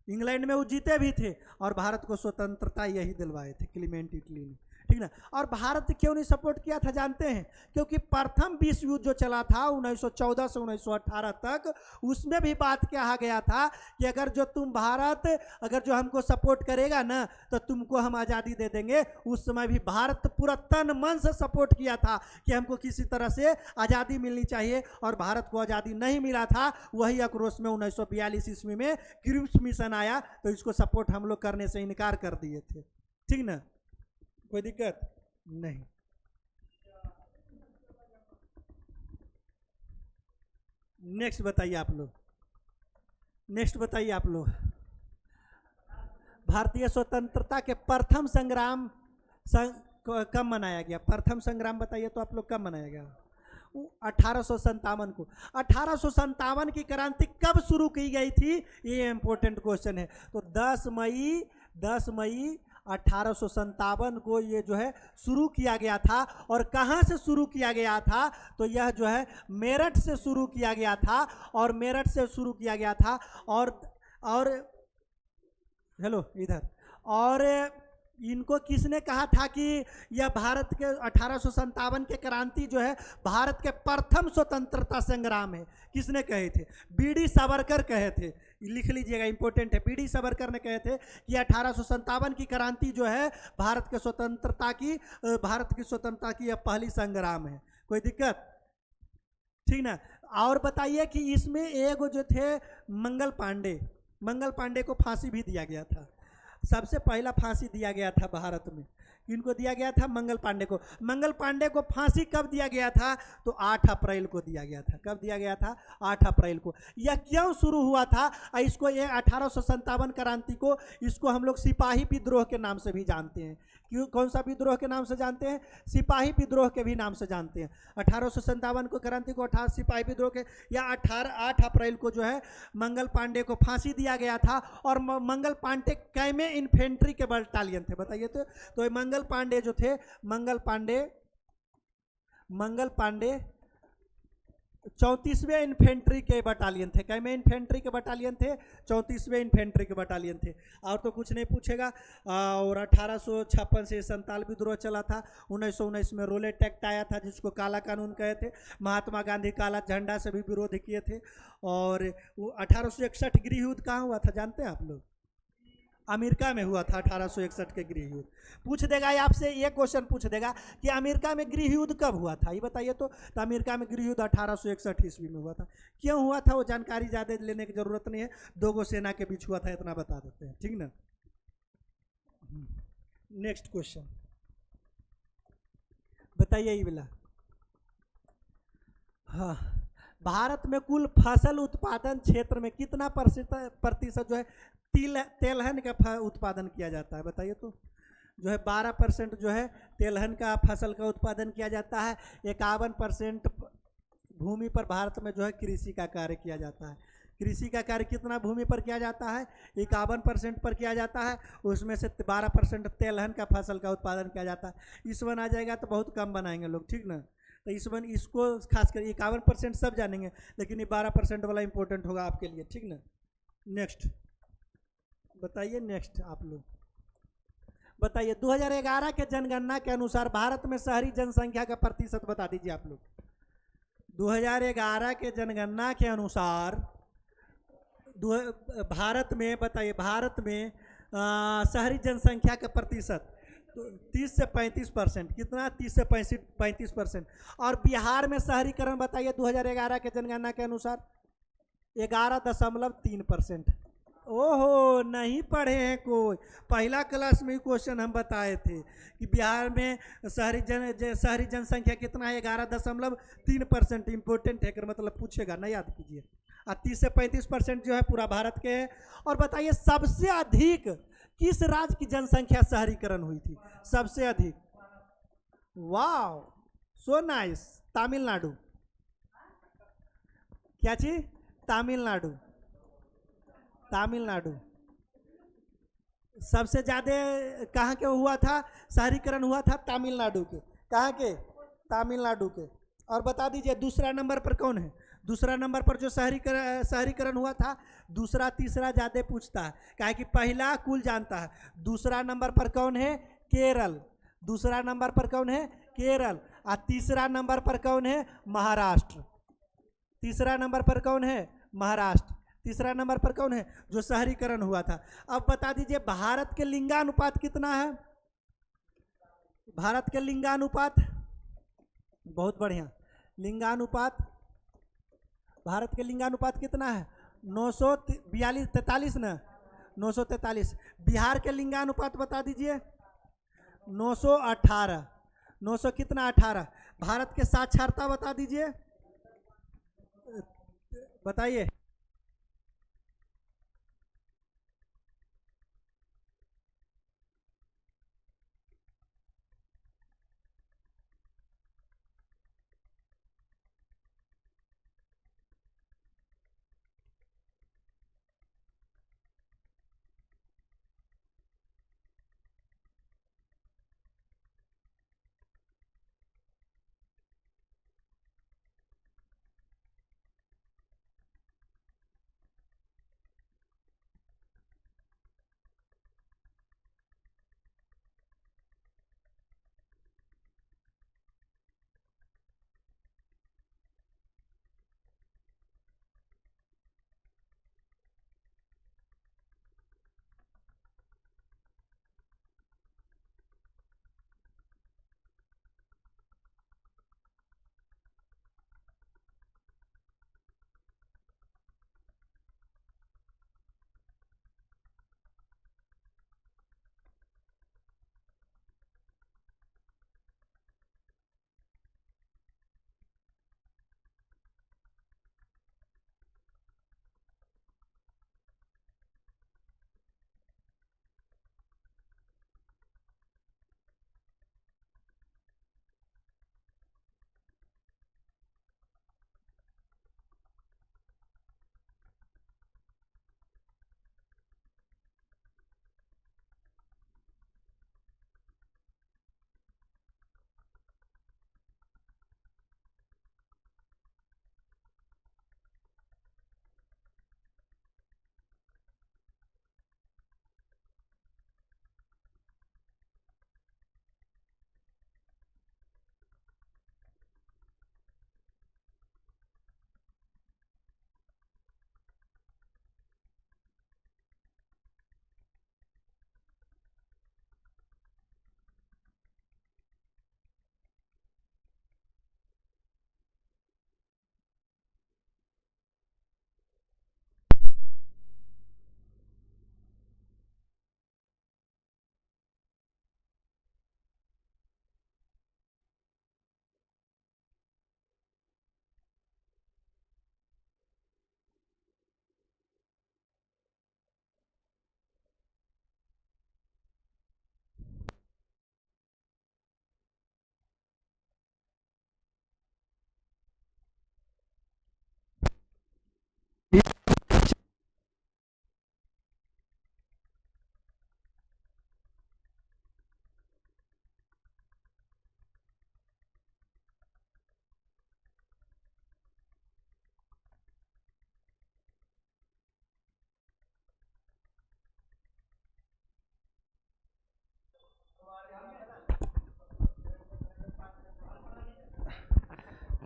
Speaker 1: इंग्लैंड में वो जीते भी थे और भारत को स्वतंत्रता यही दिलवाए थे क्लीमेंट इटली ने, ठीक ना। और भारत क्यों नहीं सपोर्ट किया था जानते हैं? क्योंकि प्रथम विश्व युद्ध जो चला था 1914 से 1918 तक, उसमें भी बात कहा गया था कि अगर जो तुम भारत अगर जो हमको सपोर्ट करेगा ना तो तुमको हम आज़ादी दे देंगे। उस समय भी भारत पूरा तन मन से सपोर्ट किया था कि हमको किसी तरह से आज़ादी मिलनी चाहिए, और भारत को आज़ादी नहीं मिला था। वही आक्रोश में 1942 ईस्वी में क्रिप्स मिशन आया तो इसको सपोर्ट हम लोग करने से इनकार कर दिए थे, ठीक ना। कोई दिक्कत नहीं। नेक्स्ट बताइए आप लोग, नेक्स्ट बताइए आप लोग। भारतीय स्वतंत्रता के प्रथम संग्राम कब मनाया गया? प्रथम संग्राम बताइए तो आप लोग कब मनाया गया? 1857 को। 1857 की क्रांति कब शुरू की गई थी? ये इंपॉर्टेंट क्वेश्चन है। तो 10 मई 1857 को ये जो है शुरू किया गया था। और कहाँ से शुरू किया गया था? तो यह जो है मेरठ से शुरू किया गया था, और मेरठ से शुरू किया गया था। और हेलो इधर, और इनको किसने कहा था कि यह भारत के 1857 के क्रांति जो है भारत के प्रथम स्वतंत्रता संग्राम है? किसने कहे थे? बीडी सावरकर कहे थे। लिख लीजिएगा, इंपॉर्टेंट है। बीडी सावरकर ने कहे थे कि 1857 की क्रांति जो है भारत की स्वतंत्रता की यह पहली संग्राम है। कोई दिक्कत? ठीक ना। और बताइए कि इसमें एक जो थे मंगल पांडे को फांसी भी दिया गया था। सबसे पहला फांसी दिया गया था भारत में, इनको दिया गया था मंगल पांडे को फांसी कब दिया गया था? तो 8 अप्रैल को दिया गया था। कब दिया गया था? 8 अप्रैल को। यह क्यों शुरू हुआ था? इसको ये 1857 क्रांति को इसको हम लोग सिपाही विद्रोह के नाम से भी जानते हैं। क्यों? कौन सा विद्रोह के नाम से जानते हैं? सिपाही विद्रोह के भी नाम से जानते हैं। 1857 को क्रांति को 18 सिपाही विद्रोह के या 8 अप्रैल को जो है मंगल पांडे को फांसी दिया गया था। और मंगल पांडे कैमे इन्फेंट्री के बटालियन थे? बताइए तो मंगल पांडे जो थे, मंगल पांडे 34वें इन्फेंट्री के बटालियन थे। कैमे इन्फेंट्री के बटालियन थे? 34वें इन्फेंट्री के बटालियन थे। और तो कुछ नहीं पूछेगा। और 1856 से संताल विद्रोह चला था। 1919 में रोलेट एक्ट आया था जिसको काला कानून कहे थे। महात्मा गांधी काला झंडा से भी विरोध किए थे। और 1861 गृह युद्ध कहाँ हुआ था जानते हैं आप लोग? अमेरिका में हुआ था 1861 के गृह युद्ध। पूछ देगा आपसे, ये क्वेश्चन पूछ देगा कि अमेरिका में गृह युद्ध कब हुआ था, ये बताइए तो अमेरिका में गृह युद्ध 1861 ईस्वी में हुआ था। क्यों हुआ था वो जानकारी ज़्यादा लेने की जरूरत नहीं है, 2 सेना के बीच हुआ था, इतना बता देते हैं, ठीक ना। नेक्स्ट क्वेश्चन बताइए ये वाला। हाँ, भारत में कुल फसल उत्पादन क्षेत्र में कितना प्रतिशत जो है तेलहन का उत्पादन किया जाता है? बताइए तो। जो है 12% जो है तेलहन का फसल का उत्पादन किया जाता है। 51% भूमि पर भारत में जो है कृषि का कार्य किया जाता है। कृषि का कार्य कितना भूमि पर किया जाता है? 51% पर किया जाता है। उसमें से 12% तेलहन का फसल का उत्पादन किया जाता है। इस वन आ जाएगा तो बहुत कम बनाएंगे लोग, ठीक ना। तो इस वन इसको खासकर 51% सब जानेंगे, लेकिन ये 12% वाला इंपॉर्टेंट होगा आपके लिए, ठीक ना। नेक्स्ट बताइए, नेक्स्ट आप लोग बताइए। 2011 के जनगणना के अनुसार भारत में शहरी जनसंख्या का प्रतिशत बता दीजिए आप लोग। 2011 के जनगणना के अनुसार भारत में बताइए, भारत में शहरी जनसंख्या का प्रतिशत। 30 से 35%। कितना? 30 से 35%। और बिहार में शहरीकरण बताइए 2011 के जनगणना के अनुसार 11.3%। ओहो, नहीं पढ़े हैं कोई। पहला क्लास में ही क्वेश्चन हम बताए थे कि बिहार में शहरी जनसंख्या कितना है? 11.3%। इंपॉर्टेंट है, मतलब पूछेगा ना, याद कीजिए। और 30 से 35% जो है पूरा भारत के है। और बताइए सबसे अधिक किस राज्य की जनसंख्या शहरीकरण हुई थी? सबसे अधिक? वाह, सो नाइस। तमिलनाडु। क्या चीज? तमिलनाडु। तमिलनाडु सबसे ज्यादा कहाँ के हुआ था? शहरीकरण हुआ था तमिलनाडु के। कहाँ के? तमिलनाडु के। और बता दीजिए दूसरा नंबर पर कौन है? दूसरा नंबर पर जो शहरीकरण हुआ था, दूसरा तीसरा ज्यादा पूछता है, काहे कि पहला कुल जानता है। दूसरा नंबर पर कौन है? केरल। दूसरा नंबर पर कौन है? केरल। और तीसरा नंबर पर कौन है? महाराष्ट्र। तीसरा नंबर पर कौन है? महाराष्ट्र। तीसरा नंबर पर कौन है? जो शहरीकरण हुआ था। अब बता दीजिए भारत के लिंगानुपात कितना है? भारत के लिंगानुपात, बहुत बढ़िया। लिंगानुपात, भारत के लिंगानुपात कितना है? 943 ना? 943। बिहार के लिंगानुपात बता दीजिए। 918। 900 कितना? 18। भारत के साक्षरता बता दीजिए, बताइए।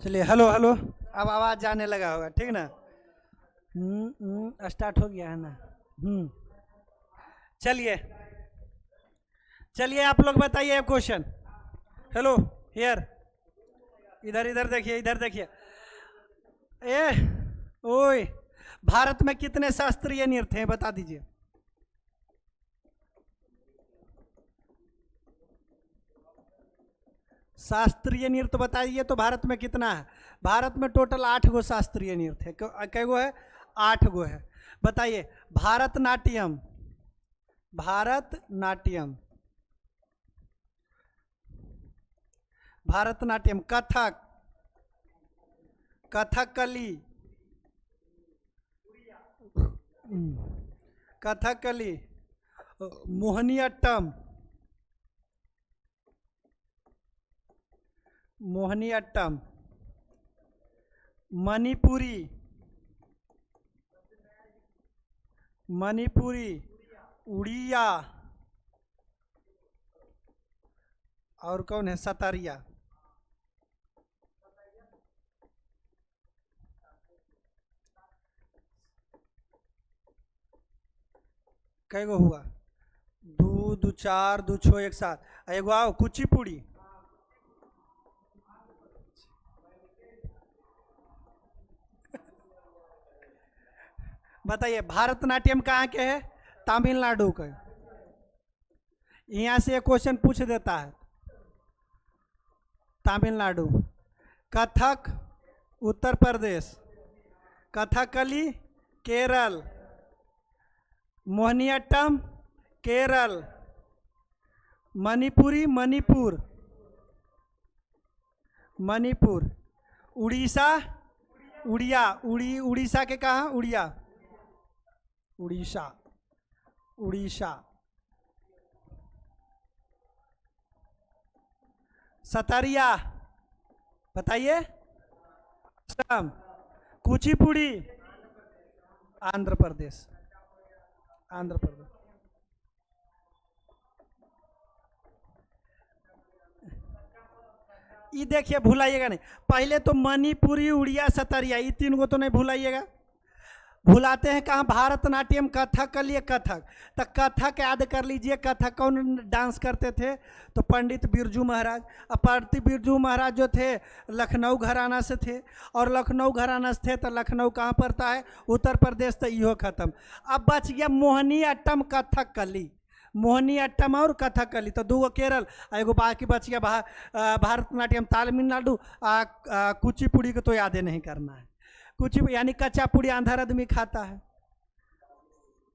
Speaker 1: चलिए, हेलो हेलो। अब आवाज जाने लगा होगा, ठीक ना? स्टार्ट हो गया है ना? चलिए, चलिए आप लोग बताइए क्वेश्चन। हेलो हियर, इधर इधर देखिए, इधर देखिए। ए ओए, भारत में कितने शास्त्रीय नृत्य हैं बता दीजिए। शास्त्रीय नृत्य बताइए तो भारत में कितना है। भारत में टोटल 8 गो शास्त्रीय नृत्य है। कै गो है? 8 गो है। बताइए। भारतनाट्यम, भारतनाट्यम, भारतनाट्यम, कथक, कथकली, कथकली, मोहिनीअट्टम, मोहिनीअट्टम, मणिपुरी, मणिपुरी, उड़िया, और कौन है? सतारिया। कै गो हुआ? दो दो चार दो छो एक साथ। एगो आओ कुचिपुड़ी। बताइए भारतनाट्यम कहाँ के है? तमिलनाडु के। यहाँ से एक क्वेश्चन पूछ देता है। तमिलनाडु। कथक उत्तर प्रदेश, कथकली केरल, मोहिनीअट्टम केरल, मणिपुरी मणिपुर, मणिपुर, उड़ीसा, उड़िया, उड़ीसा के कहाँ? उड़िया, उड़ीसा, उड़ीसा, सतारिया। बताइए। असम, कुचिपुड़ी, आंध्र प्रदेश, आंध्र प्रदेश। ये देखिए भुलाइएगा नहीं। पहले तो मणिपुरी, उड़िया, सतारिया, ये 3 को तो नहीं भुलाइएगा। भुलाते हैं कहाँ? भारतनाट्यम, कथकली, कथक। तो कथक याद कर लीजिए। कथक कौन डांस करते थे? तो पंडित बिरजू महाराज। अब पंडित बिरजू महाराज जो थे लखनऊ घराना से थे, और लखनऊ घराना से थे तो लखनऊ कहाँ पड़ता है? उत्तर प्रदेश। तो इहो खत्म। अब बच गया मोहिनीअट्टम, कथकली। मोहिनीअट्टम और कथकली तो 2 केरल, एगो बाकी बच गया भारतनाट्यम तमिलनाडु। कुचिपुड़ी को तो याद नहीं करना है। कुछ यानी कच्चा पूड़ी आंध्र आदमी खाता है।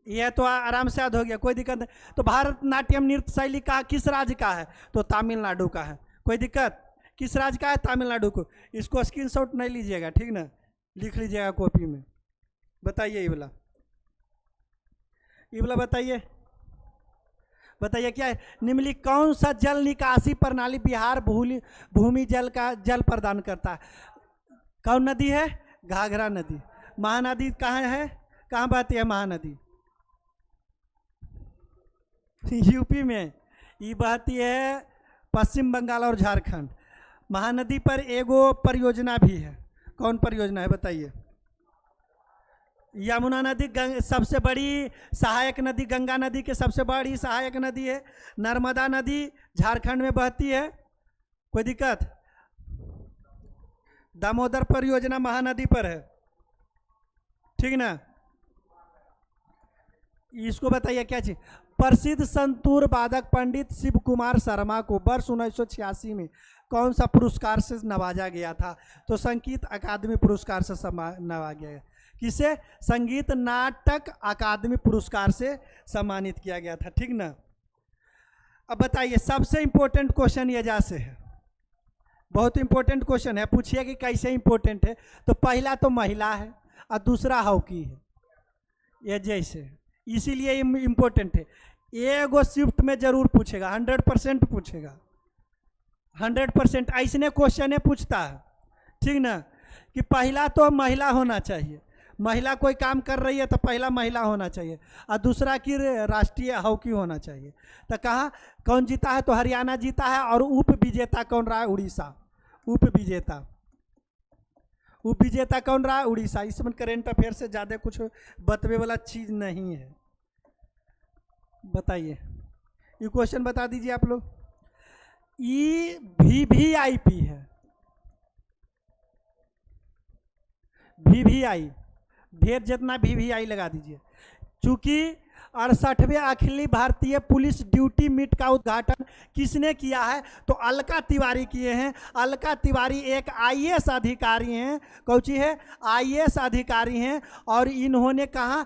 Speaker 1: यह तो आराम से याद हो गया, कोई दिक्कत नहीं। तो भारतनाट्यम नृत्य शैली का किस राज्य का है? तो तमिलनाडु का है। कोई दिक्कत? किस राज्य का है? तमिलनाडु को। इसको स्क्रीनशॉट नहीं लीजिएगा, ठीक ना, लिख लीजिएगा कॉपी में। बताइए ये वाला, ये वाला बताइए। बताइए क्या है? निम्नलिखित कौन सा जल निकासी प्रणाली बिहार भूमि जल का जल प्रदान करता है? कौन नदी है? घाघरा नदी। महानदी कहाँ है? कहाँ बहती है महानदी? यूपी में। ये बहती है पश्चिम बंगाल और झारखंड। महानदी पर एगो परियोजना भी है। कौन परियोजना है बताइए? यमुना नदी सबसे बड़ी सहायक नदी, गंगा नदी के सबसे बड़ी सहायक नदी है। नर्मदा नदी झारखंड में बहती है। कोई दिक्कत? दामोदर परियोजना महानदी पर है, ठीक ना। इसको बताइए क्या चीज? प्रसिद्ध संतूर वादक पंडित शिव कुमार शर्मा को वर्ष 1986 में कौन सा पुरस्कार से नवाजा गया था? तो संगीत अकादमी पुरस्कार से नवाजा गया। किसे? संगीत नाटक अकादमी पुरस्कार से सम्मानित किया गया था, ठीक ना। अब बताइए सबसे इंपॉर्टेंट क्वेश्चन ये जैसे है, बहुत इंपॉर्टेंट क्वेश्चन है। पूछिए कि कैसे इंपॉर्टेंट है? तो पहला तो महिला है और दूसरा हॉकी है, ये जैसे, इसीलिए इम्पोर्टेंट है। एगो शिफ्ट में जरूर पूछेगा, 100% पूछेगा, 100% ऐसने क्वेश्चन है पूछता है, ठीक ना। कि पहला तो महिला होना चाहिए, महिला कोई काम कर रही है तो पहला महिला होना चाहिए, और दूसरा कि राष्ट्रीय हॉकी होना चाहिए। तो कहाँ कौन जीता है? तो हरियाणा जीता है। और उप विजेता कौन रहा है? उड़ीसा। उप विजेता, उप विजेता कौन रहा है? उड़ीसा। इसमें करेंट अफेयर से ज़्यादा कुछ बतवे वाला चीज़ नहीं है। बताइए ये क्वेश्चन बता दीजिए आप लोग। ई VVIP है, VVI, ढेर जितना VVI लगा दीजिए। चूंकि 68वें Akhil Bharatiya police duty meet का उद्घाटन किसने किया है? तो अलका तिवारी किए हैं। अलका तिवारी एक IAS अधिकारी हैं, कौची है? IAS अधिकारी हैं। और इन्होंने कहा